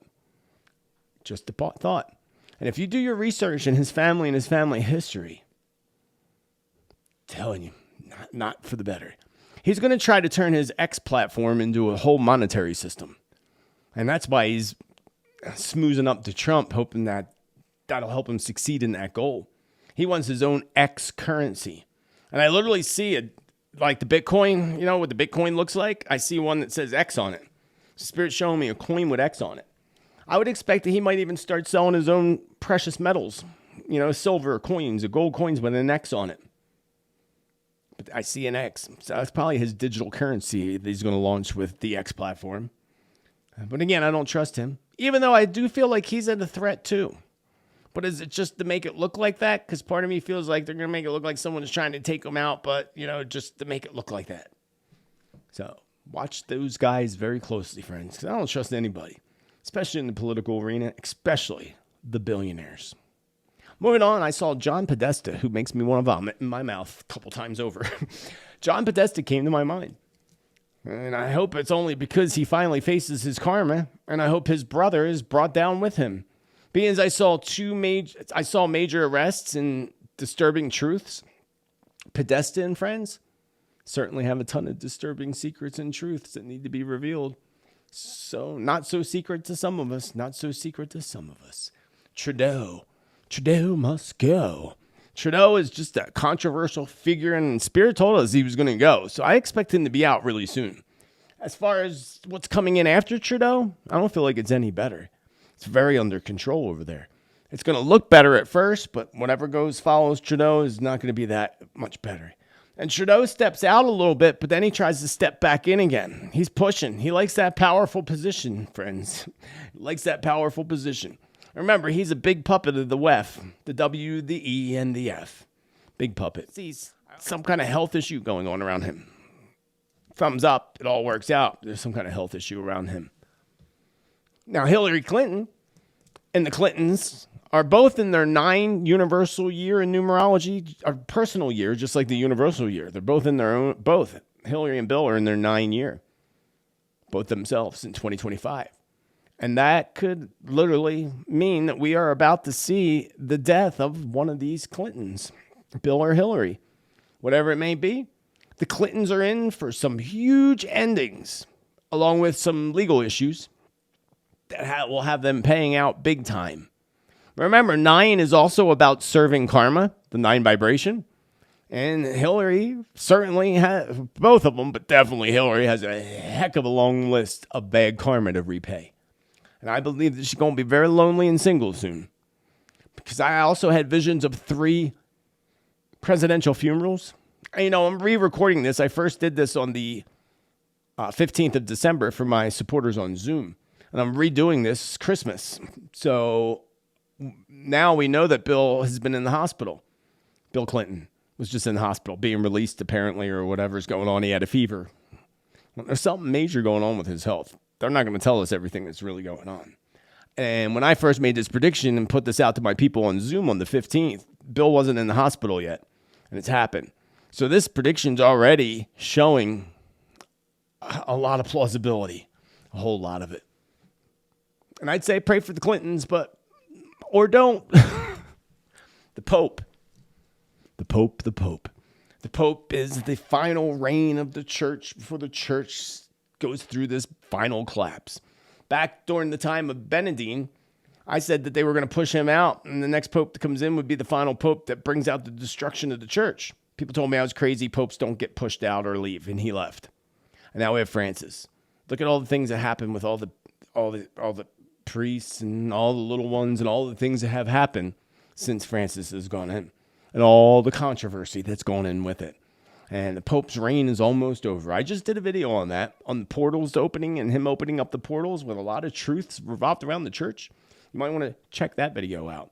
Speaker 1: Just a thought. And if you do your research in his family and his family history, telling you, not for the better. He's going to try to turn his X platform into a whole monetary system. And that's why he's smoozing up to Trump, hoping that that'll help him succeed in that goal. He wants his own X currency. And I literally see it like the Bitcoin, you know what the Bitcoin looks like? I see one that says X on it. Spirit's showing me a coin with X on it. I would expect that he might even start selling his own precious metals, silver coins or gold coins with an X on it. But I see an X. So that's probably his digital currency that he's going to launch with the X platform. But again, I don't trust him, even though I do feel like he's a threat too. But is it just to make it look like that? Because part of me feels like they're going to make it look like someone is trying to take him out, but, just to make it look like that. So watch those guys very closely, friends, because I don't trust anybody, especially in the political arena, especially the billionaires. Moving on, I saw John Podesta, who makes me want to vomit in my mouth a couple times over. John Podesta came to my mind. And I hope it's only because he finally faces his karma, and I hope his brother is brought down with him. Being as I saw major arrests and disturbing truths, Podesta and friends certainly have a ton of disturbing secrets and truths that need to be revealed. So, not so secret to some of us, Trudeau must go. Trudeau is just a controversial figure, and Spirit told us he was going to go. So I expect him to be out really soon. As far as what's coming in after Trudeau, I don't feel like it's any better. It's very under control over there. It's going to look better at first, but whatever follows Trudeau is not going to be that much better. And Trudeau steps out a little bit, but then he tries to step back in again. He's pushing. He likes that powerful position, friends. He likes that powerful position. Remember, he's a big puppet of the WEF, the W, the E, and the F. Big puppet. Sees some kind of health issue going on around him. Thumbs up, it all works out. There's some kind of health issue around him. Now, Hillary Clinton and the Clintons are both in their 9 universal year in numerology, or personal year, just like the universal year. They're both in their own, both Hillary and Bill are in their 9 year, both themselves in 2025. And that could literally mean that we are about to see the death of one of these Clintons, Bill or Hillary. Whatever it may be, the Clintons are in for some huge endings, along with some legal issues that will have them paying out big time. Remember, 9 is also about serving karma, the 9 vibration. And Hillary certainly has, both of them, but definitely Hillary has a heck of a long list of bad karma to repay. And I believe that she's going to be very lonely and single soon. Because I also had visions of 3 presidential funerals. I'm re-recording this. I first did this on the 15th of December for my supporters on Zoom. And I'm redoing this Christmas. So now we know that Bill has been in the hospital. Bill Clinton was just in the hospital, being released apparently, or whatever's going on. He had a fever. Well, there's something major going on with his health. They're not going to tell us everything that's really going on. And when I first made this prediction and put this out to my people on Zoom on the 15th, Bill wasn't in the hospital yet. And it's happened. So this prediction's already showing a lot of plausibility, a whole lot of it. And I'd say pray for the Clintons, or don't. The Pope. The Pope. The Pope is the final reign of the church before the church goes through this final collapse. Back during the time of Benedict, I said that they were going to push him out, and the next pope that comes in would be the final pope that brings out the destruction of the church. People told me I was crazy. Popes don't get pushed out or leave, and he left. And now we have Francis. Look at all the things that happen with all the priests and all the little ones and all the things that have happened since Francis has gone in, and all the controversy that's gone in with it. And the Pope's reign is almost over. I just did a video on that, on the portals opening and him opening up the portals with a lot of truths revolved around the church. You might want to check that video out.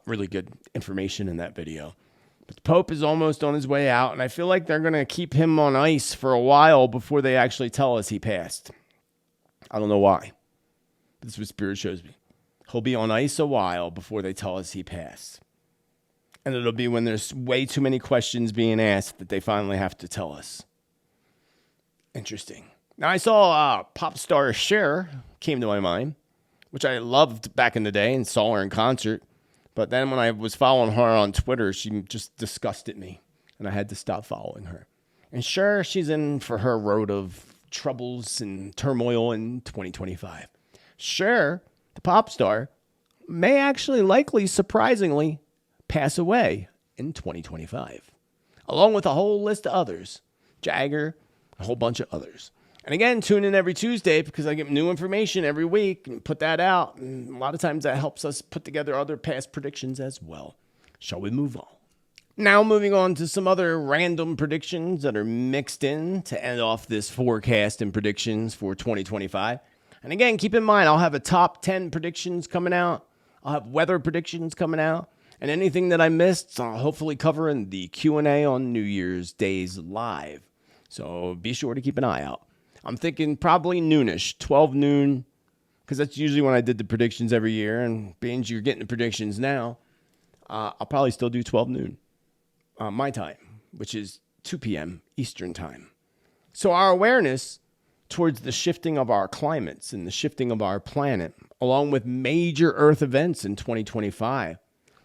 Speaker 1: Really good information in that video. But the Pope is almost on his way out, and I feel like they're going to keep him on ice for a while before they actually tell us he passed. I don't know why. This is what Spirit shows me. He'll be on ice a while before they tell us he passed. And it'll be when there's way too many questions being asked that they finally have to tell us. Interesting. Now, I saw pop star Cher came to my mind, which I loved back in the day and saw her in concert. But then when I was following her on Twitter, she just disgusted me, and I had to stop following her. And Cher, she's in for her road of troubles and turmoil in 2025. Cher, the pop star, may actually likely, surprisingly, pass away in 2025, along with a whole list of others. Jagger, a whole bunch of others. And again, tune in every Tuesday because I get new information every week and put that out. And a lot of times that helps us put together other past predictions as well. Shall we move on? Now moving on to some other random predictions that are mixed in to end off this forecast and predictions for 2025. And again, keep in mind, I'll have a top 10 predictions coming out. I'll have weather predictions coming out. And anything that I missed, I'll hopefully cover in the Q&A on New Year's Days live. So be sure to keep an eye out. I'm thinking probably noonish, 12 noon, because that's usually when I did the predictions every year. And being you're getting the predictions now, I'll probably still do 12 noon, my time, which is 2 p.m. Eastern time. So our awareness towards the shifting of our climates and the shifting of our planet, along with major Earth events in 2025,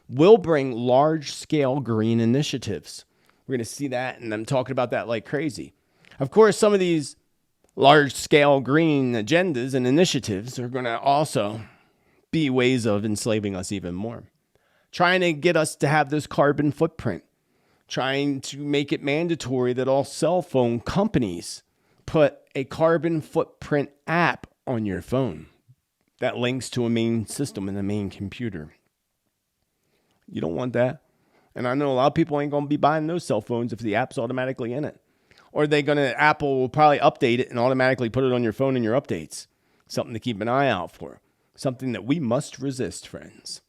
Speaker 1: will bring large-scale green initiatives. We're going to see that, and I'm talking about that like crazy. Of course, some of these large-scale green agendas and initiatives are going to also be ways of enslaving us even more. Trying to get us to have this carbon footprint. Trying to make it mandatory that all cell phone companies put a carbon footprint app on your phone that links to a main system in the main computer. You don't want that. And I know a lot of people ain't going to be buying those cell phones if the app's automatically in it. Or Apple will probably update it and automatically put it on your phone in your updates. Something to keep an eye out for. Something that we must resist, friends.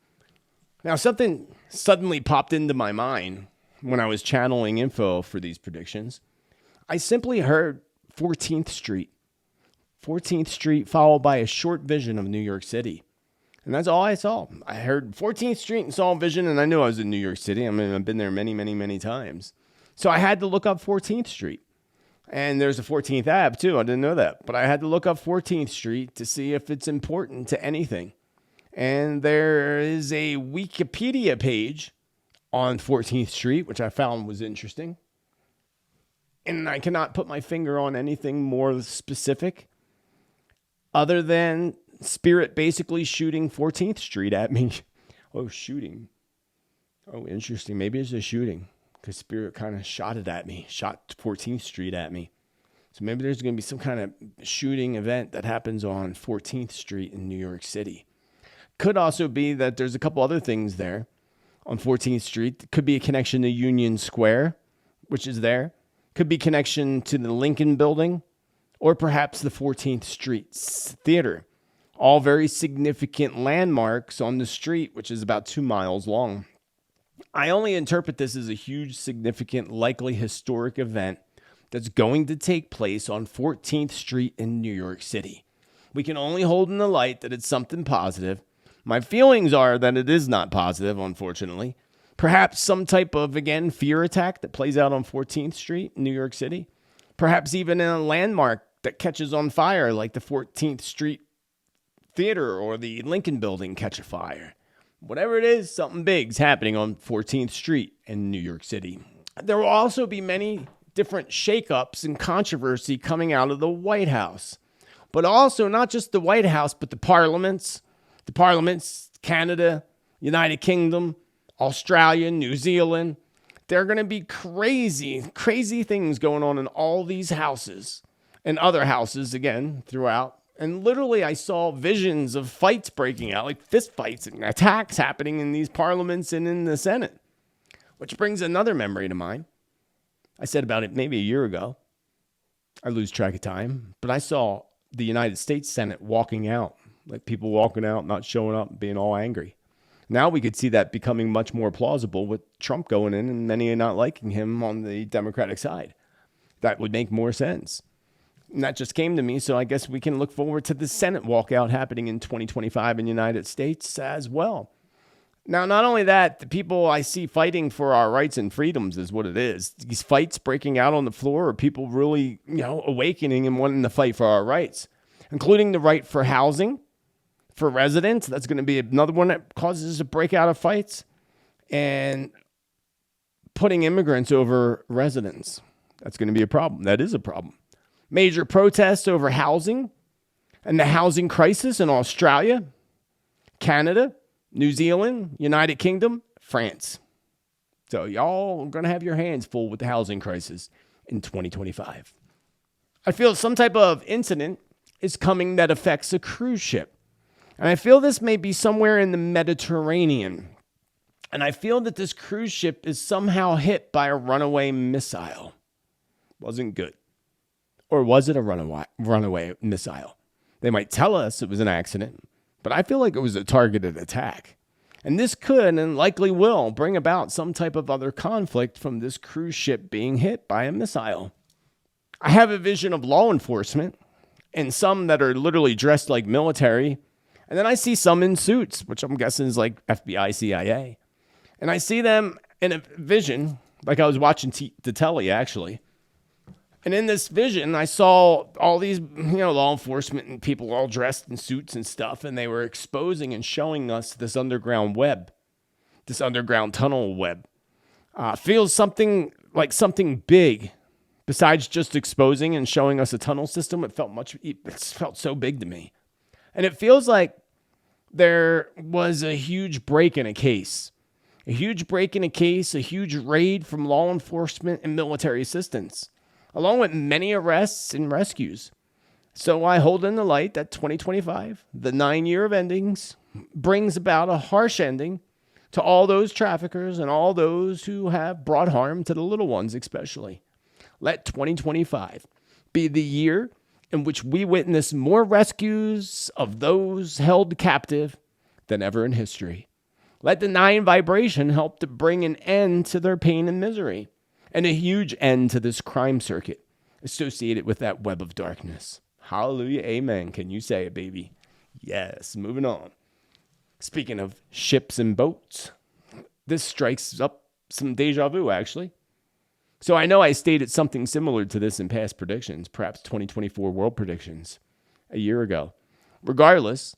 Speaker 1: Now, something suddenly popped into my mind when I was channeling info for these predictions. I simply heard 14th Street. 14th Street followed by a short vision of New York City. And that's all I saw. I heard 14th Street and saw a vision, and I knew I was in New York City. I mean, I've been there many, many, many times. So I had to look up 14th Street. And there's a 14th Ave, too. I didn't know that. But I had to look up 14th Street to see if it's important to anything. And there is a Wikipedia page on 14th Street, which I found was interesting. And I cannot put my finger on anything more specific other than Spirit basically shooting 14th Street at me. Oh, shooting. Oh, interesting. Maybe it's a shooting because Spirit kind of shot it at me, shot 14th Street at me. So maybe there's going to be some kind of shooting event that happens on 14th Street in New York City. Could also be that there's a couple other things there. on 14th Street. Could be a connection to Union Square, which is there. Could be connection to the Lincoln Building, or perhaps the 14th Street Theater. All very significant landmarks on the street, which is about 2 miles long. I only interpret this as a huge, significant, likely historic event that's going to take place on 14th Street in New York City. We can only hold in the light that it's something positive. My feelings are that it is not positive, unfortunately. Perhaps some type of, again, fear attack that plays out on 14th Street in New York City. Perhaps even a landmark that catches on fire like the 14th Street Theater or the Lincoln Building catch a fire. Whatever it is, something big's happening on 14th Street in New York City. There will also be many different shakeups and controversy coming out of the White House. But also not just the White House, but the parliaments, Canada, United Kingdom, Australia, New Zealand. There are going to be crazy things going on in all these houses and other houses, again, throughout. And literally, I saw visions of fights breaking out, like fist fights and attacks happening in these parliaments and in the Senate. Which brings another memory to mind. I said about it maybe a year ago. I lose track of time. But I saw the United States Senate walking out, like people walking out, not showing up, being all angry. Now we could see that becoming much more plausible with Trump going in and many not liking him on the Democratic side. That would make more sense. And that just came to me, so I guess we can look forward to the Senate walkout happening in 2025 in the United States as well. Now, not only that, the people I see fighting for our rights and freedoms is what it is. These fights breaking out on the floor are people really, awakening and wanting to fight for our rights, including the right for housing, for residents. That's going to be another one that causes a breakout of fights, and putting immigrants over residents. That's going to be a problem. That is a problem. Major protests over housing and the housing crisis in Australia, Canada, New Zealand, United Kingdom, France. So y'all are going to have your hands full with the housing crisis in 2025. I feel some type of incident is coming that affects a cruise ship. And I feel this may be somewhere in the Mediterranean. And I feel that this cruise ship is somehow hit by a runaway missile. Wasn't good. Or was it a runaway missile? They might tell us it was an accident, but I feel like it was a targeted attack. And this could and likely will bring about some type of other conflict from this cruise ship being hit by a missile. I have a vision of law enforcement and some that are literally dressed like military. And then I see some in suits, which I'm guessing is like FBI, CIA. And I see them in a vision, like I was watching the telly actually. And in this vision, I saw all these, law enforcement and people all dressed in suits and stuff, and they were exposing and showing us this underground web, this underground tunnel web. Feels something like something big. Besides just exposing and showing us a tunnel system, it felt so big to me. And it feels like there was a huge break in a case. A huge break in a case, a huge raid from law enforcement and military assistance, along with many arrests and rescues. So I hold in the light that 2025, the 9-year of endings, brings about a harsh ending to all those traffickers and all those who have brought harm to the little ones especially. Let 2025 be the year in which we witness more rescues of those held captive than ever in history. Let the 9 vibration help to bring an end to their pain and misery, and a huge end to this crime circuit associated with that web of darkness. Hallelujah, amen. Can you say it, baby? Yes, moving on. Speaking of ships and boats, this strikes up some deja vu, actually. So I know I stated something similar to this in past predictions, perhaps 2024 world predictions a year ago. Regardless,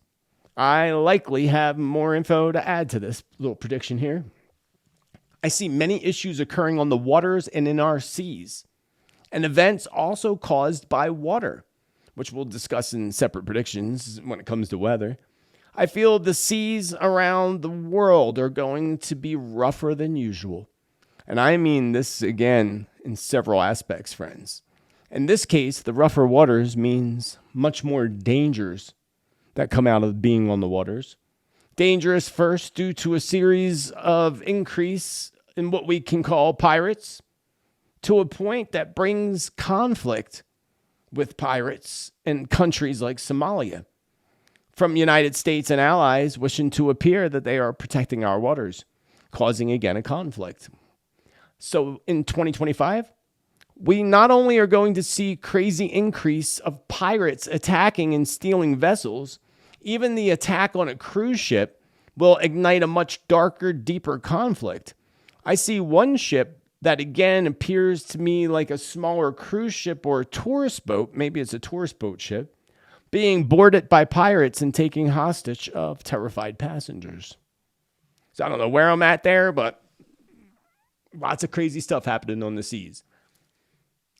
Speaker 1: I likely have more info to add to this little prediction here. I see many issues occurring on the waters and in our seas, and events also caused by water, which we'll discuss in separate predictions when it comes to weather. I feel the seas around the world are going to be rougher than usual. And I mean this again in several aspects, friends. In this case, the rougher waters means much more dangers that come out of being on the waters. Dangerous first due to a series of increase in what we can call pirates, to a point that brings conflict with pirates in countries like Somalia, from United States and allies wishing to appear that they are protecting our waters, causing again a conflict. So in 2025, we not only are going to see crazy increase of pirates attacking and stealing vessels, even the attack on a cruise ship will ignite a much darker, deeper conflict. I see one ship that again appears to me like a smaller cruise ship or a tourist boat, maybe it's a tourist boat ship, being boarded by pirates and taking hostage of terrified passengers. So I don't know where I'm at there, but lots of crazy stuff happening on the seas.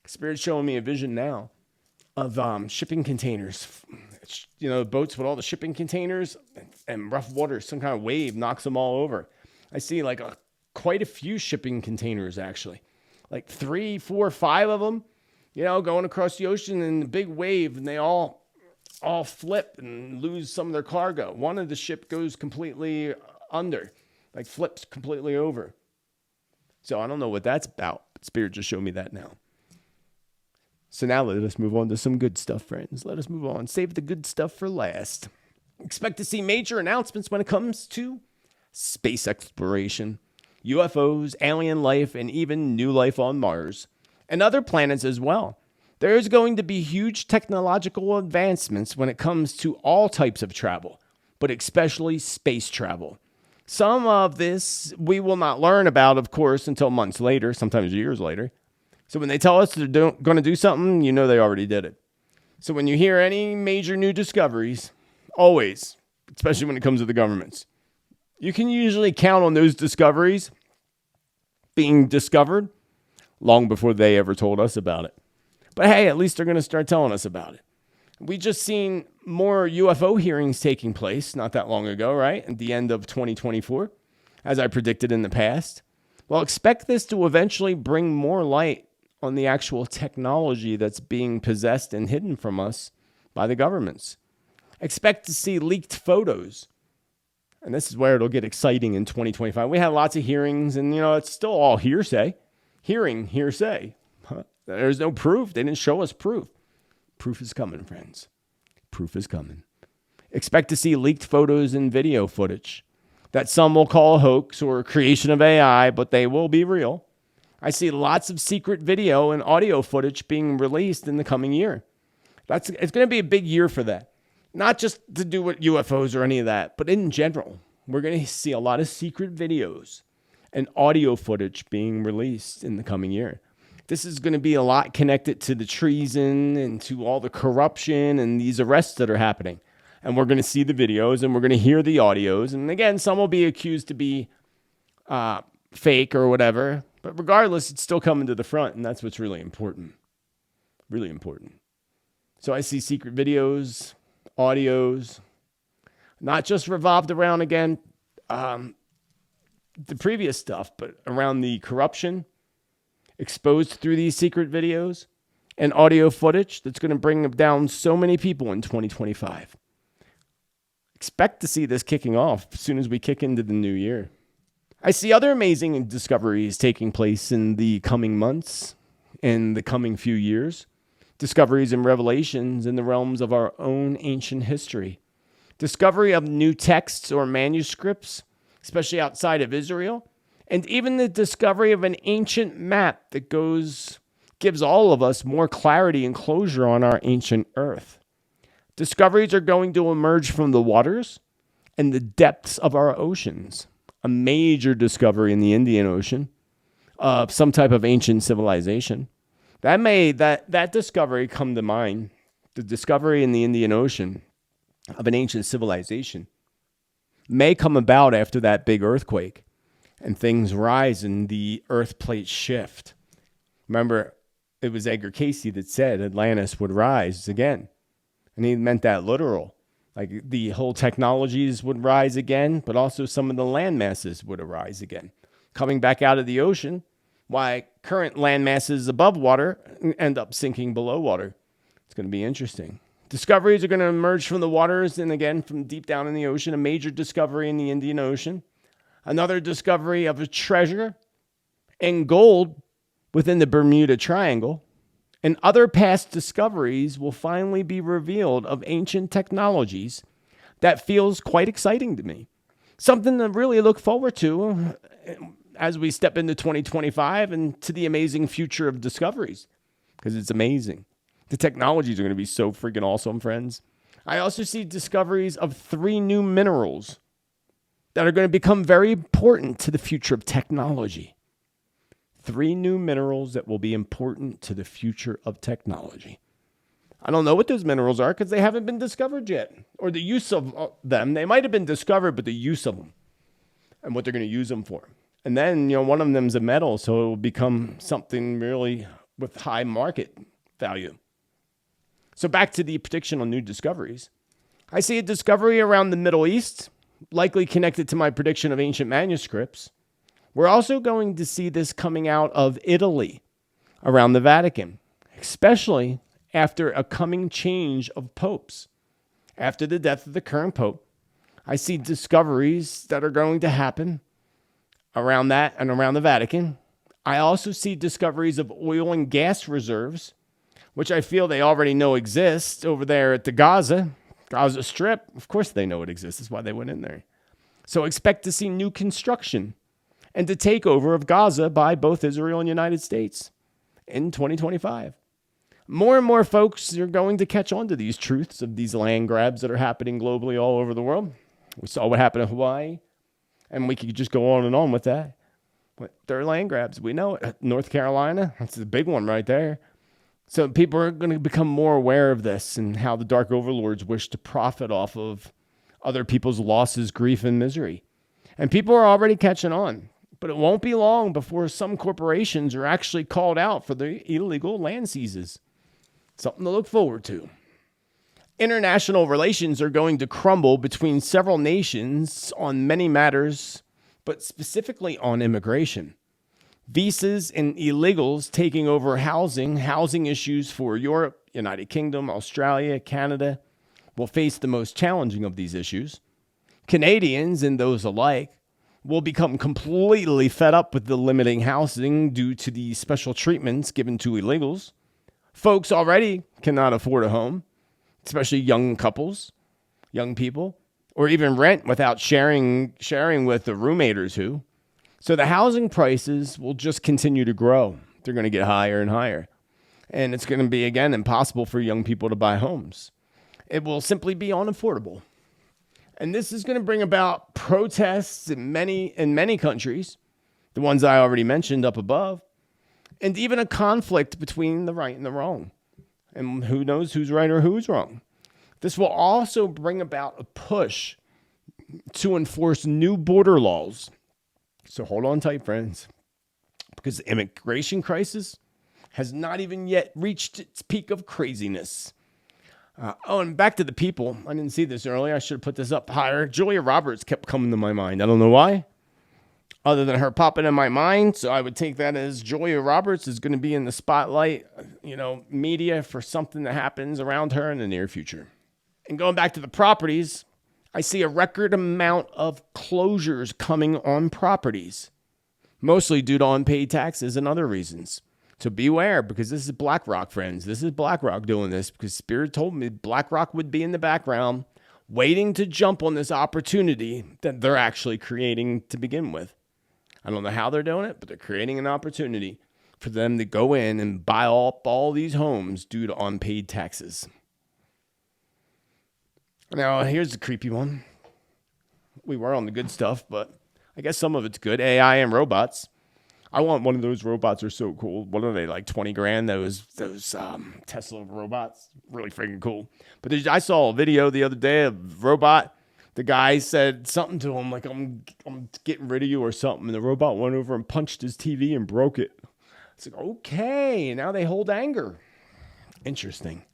Speaker 1: Spirit's showing me a vision now of shipping containers. Boats with all the shipping containers and rough water, some kind of wave knocks them all over. I see like quite a few shipping containers, actually. Like 3, 4, 5 of them, going across the ocean in a big wave, and they all flip and lose some of their cargo. One of the ship goes completely under, like flips completely over. So I don't know what that's about, but Spirit just showed me that now. So now let us move on to some good stuff, friends. Let us move on. Save the good stuff for last. Expect to see major announcements when it comes to space exploration, UFOs, alien life, and even new life on Mars, and other planets as well. There is going to be huge technological advancements when it comes to all types of travel, but especially space travel. Some of this we will not learn about, of course, until months later, sometimes years later. So when they tell us they're going to do something, they already did it. So when you hear any major new discoveries, always, especially when it comes to the governments, you can usually count on those discoveries being discovered long before they ever told us about it. But hey, at least they're going to start telling us about it. We just seen more UFO hearings taking place not that long ago, right? At the end of 2024, as I predicted in the past. Well, expect this to eventually bring more light on the actual technology that's being possessed and hidden from us by the governments. Expect to see leaked photos. And this is where it'll get exciting in 2025. We had lots of hearings, and, it's still all hearsay. Hearsay. There's no proof. They didn't show us proof. Proof is coming, friends. Proof is coming. Expect to see leaked photos and video footage that some will call a hoax or a creation of AI, but they will be real. I see lots of secret video and audio footage being released in the coming year. It's going to be a big year for that. Not just to do with UFOs or any of that, but in general. We're going to see a lot of secret videos and audio footage being released in the coming year. This is going to be a lot connected to the treason and to all the corruption and these arrests that are happening. And we're going to see the videos and we're going to hear the audios. And again, some will be accused to be fake or whatever. But regardless, it's still coming to the front, and that's what's really important. Really important. So I see secret videos, audios, not just revolved around, again, the previous stuff, but around the corruption exposed through these secret videos and audio footage that's going to bring down so many people in 2025. Expect to see this kicking off as soon as we kick into the new year. I see other amazing discoveries taking place in the coming months, in the coming few years. Discoveries and revelations in the realms of our own ancient gistory. Discovery of new texts or manuscripts, especially outside of Israel. And even the discovery of an ancient map that gives all of us more clarity and closure on our ancient earth. Discoveries are going to emerge from the waters and the depths of our oceans. A major discovery in the Indian Ocean of some type of ancient civilization. That made that discovery come to mind. The discovery in the Indian Ocean of an ancient civilization may come about after that big earthquake and things rise and the earth plate shift. Remember, it was Edgar Cayce that said Atlantis would rise again. And he meant that literal. Like the whole technologies would rise again, but also some of the land masses would arise again. Coming back out of the ocean, why current land masses above water end up sinking below water. It's going to be interesting. Discoveries are going to emerge from the waters and again from deep down in the ocean. A major discovery in the Indian Ocean. Another discovery of a treasure and gold within the Bermuda Triangle. And other past discoveries will finally be revealed of ancient technologies that feels quite exciting to me. Something to really look forward to as we step into 2025 and to the amazing future of discoveries, because it's amazing. The technologies are going to be so freaking awesome, friends. I also see discoveries of 3 new minerals that are going to become very important to the future of technology. 3 new minerals that will be important to the future of technology. I don't know what those minerals are because they haven't been discovered yet, or the use of them. They might have been discovered, but the use of them and what they're going to use them for. And then, one of them is a metal, so it will become something really with high market value. So back to the prediction on new discoveries. I see a discovery around the Middle East, likely connected to my prediction of ancient manuscripts. We're also going to see this coming out of Italy, around the Vatican, especially after a coming change of popes. After the death of the current pope, I see discoveries that are going to happen around that and around the Vatican. I also see discoveries of oil and gas reserves, which I feel they already know exist over there at the Gaza Strip. Of course they know it exists. That's why they went in there. So expect to see new construction and the takeover of Gaza by both Israel and the United States in 2025. More and more folks are going to catch on to these truths of these land grabs that are happening globally all over the world. We saw what happened in Hawaii, and we could just go on with that. But they're land grabs. We know it. North Carolina, that's the big one right there. So people are going to become more aware of this and how the dark overlords wish to profit off of other people's losses, grief, and misery. And people are already catching on. But it won't be long before some corporations are actually called out for the illegal land seizes. Something to look forward to. International relations are going to crumble between several nations on many matters, but specifically on immigration. Visas and illegals taking over housing issues for Europe, United Kingdom, Australia, Canada will face the most challenging of these issues. Canadians and those alike will become completely fed up with the limiting housing due to the special treatments given to illegals. Folks already cannot afford a home, especially young couples, young people, or even rent without sharing with the roommaters who. So the housing prices will just continue to grow. They're going to get higher and higher. And it's going to be, again, impossible for young people to buy homes. It will simply be unaffordable. And this is going to bring about protests in many countries, the ones I already mentioned up above, and even a conflict between the right and the wrong. And who knows who's right or who's wrong. This will also bring about a push to enforce new border laws. So hold on tight, friends, because the immigration crisis has not even yet reached its peak of craziness. And back to the people. I didn't see this earlier. I should have put this up higher. Julia Roberts kept coming to my mind. I don't know why, other than her popping in my mind. So I would take that as Julia Roberts is going to be in the spotlight, media for something that happens around her in the near future. And going back to the properties, I see a record amount of closures coming on properties, mostly due to unpaid taxes and other reasons. So beware, because this is BlackRock, friends. This is BlackRock doing this because Spirit told me BlackRock would be in the background waiting to jump on this opportunity that they're actually creating to begin with. I don't know how they're doing it, but they're creating an opportunity for them to go in and buy up all these homes due to unpaid taxes. Now, here's the creepy one. We were on the good stuff, but I guess some of it's good. AI and robots. I want one of those robots. They're so cool. What are they, like 20 grand? Those Tesla robots. Really freaking cool. But I saw a video the other day of a robot. The guy said something to him like, I'm getting rid of you or something. And the robot went over and punched his TV and broke it. It's like, okay, now they hold anger. Interesting.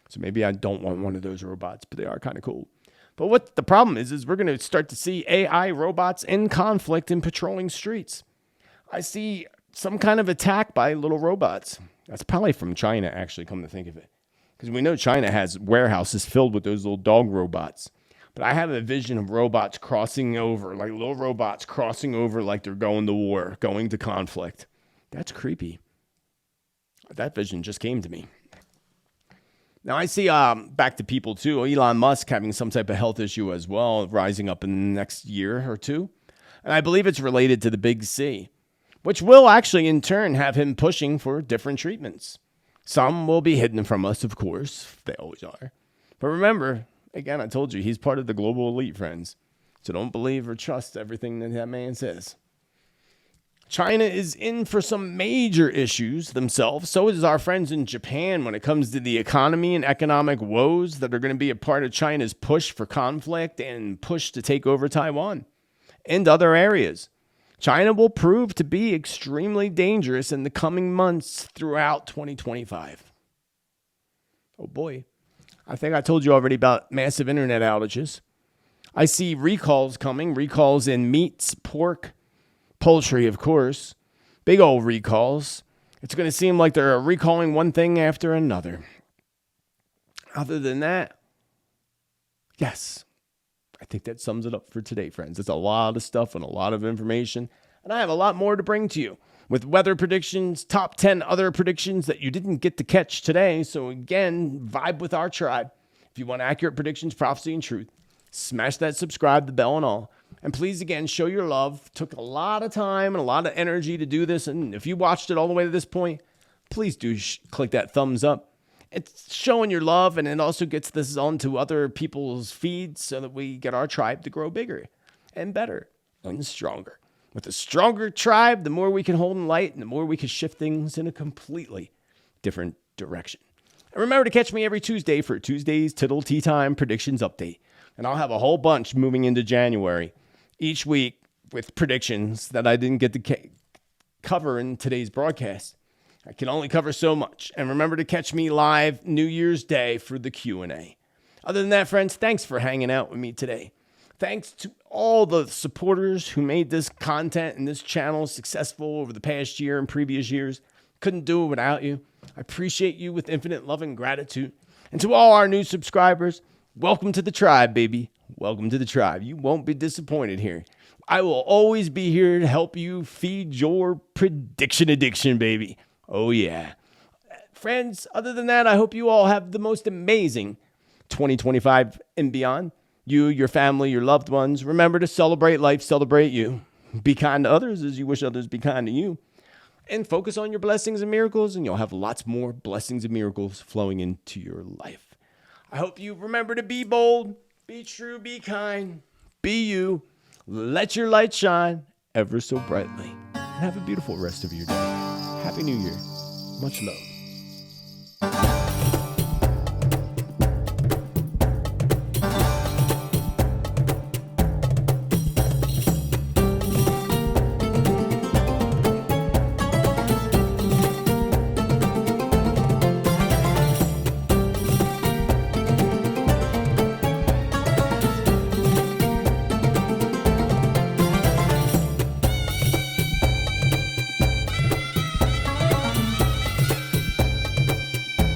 Speaker 1: So maybe I don't want one of those robots, but they are kind of cool. But what the problem is we're going to start to see AI robots in conflict in patrolling streets. I see some kind of attack by little robots. That's probably from China, actually, come to think of it. Because we know China has warehouses filled with those little dog robots. But I have a vision of robots crossing over, like little robots crossing over like they're going to war, going to conflict. That's creepy. That vision just came to me. Now I see, back to people too, Elon Musk having some type of health issue as well, rising up in the next year or two. And I believe it's related to the big C, which will actually in turn have him pushing for different treatments. Some will be hidden from us, of course. They always are. But remember, again, I told you, he's part of the global elite, friends. So don't believe or trust everything that man says. China is in for some major issues themselves. So is our friends in Japan when it comes to the economy and economic woes that are going to be a part of China's push for conflict and push to take over Taiwan and other areas. China will prove to be extremely dangerous in the coming months throughout 2025. Oh boy. I think I told you already about massive internet outages. I see recalls coming, recalls in meats, pork, poultry, of course. Big old recalls. It's going to seem like they're recalling one thing after another. Other than that, yes, I think that sums it up for today, friends. It's a lot of stuff and a lot of information, and I have a lot more to bring to you with weather predictions, top 10 other predictions that you didn't get to catch today. So again, vibe with our tribe. If you want accurate predictions, prophecy, and truth, smash that subscribe, the bell, and all. And please, again, show your love. Took a lot of time and a lot of energy to do this. And if you watched it all the way to this point, please do click that thumbs up. It's showing your love, and it also gets this onto other people's feeds so that we get our tribe to grow bigger and better and stronger. With a stronger tribe, the more we can hold in light and the more we can shift things in a completely different direction. And remember to catch me every Tuesday for Tuesday's Tittle Tea Time Predictions Update. And I'll have a whole bunch moving into January each week with predictions that I didn't get to cover in today's broadcast. I can only cover so much. And remember to catch me live New Year's Day for the Q&A. Other than that, friends, thanks for hanging out with me today. Thanks to all the supporters who made this content and this channel successful over the past year and previous years. Couldn't do it without you. I appreciate you with infinite love and gratitude. And to all our new subscribers, welcome to the tribe, baby. Welcome to the tribe. You won't be disappointed here. I will always be here to help you feed your prediction addiction, baby. Oh, yeah. Friends, other than that, I hope you all have the most amazing 2025 and beyond. You, your family, your loved ones. Remember to celebrate life, celebrate you. Be kind to others as you wish others be kind to you. And focus on your blessings and miracles, and you'll have lots more blessings and miracles flowing into your life. I hope you remember to be bold, be true, be kind, be you. Let your light shine ever so brightly. And have a beautiful rest of your day. Happy New Year. Much love.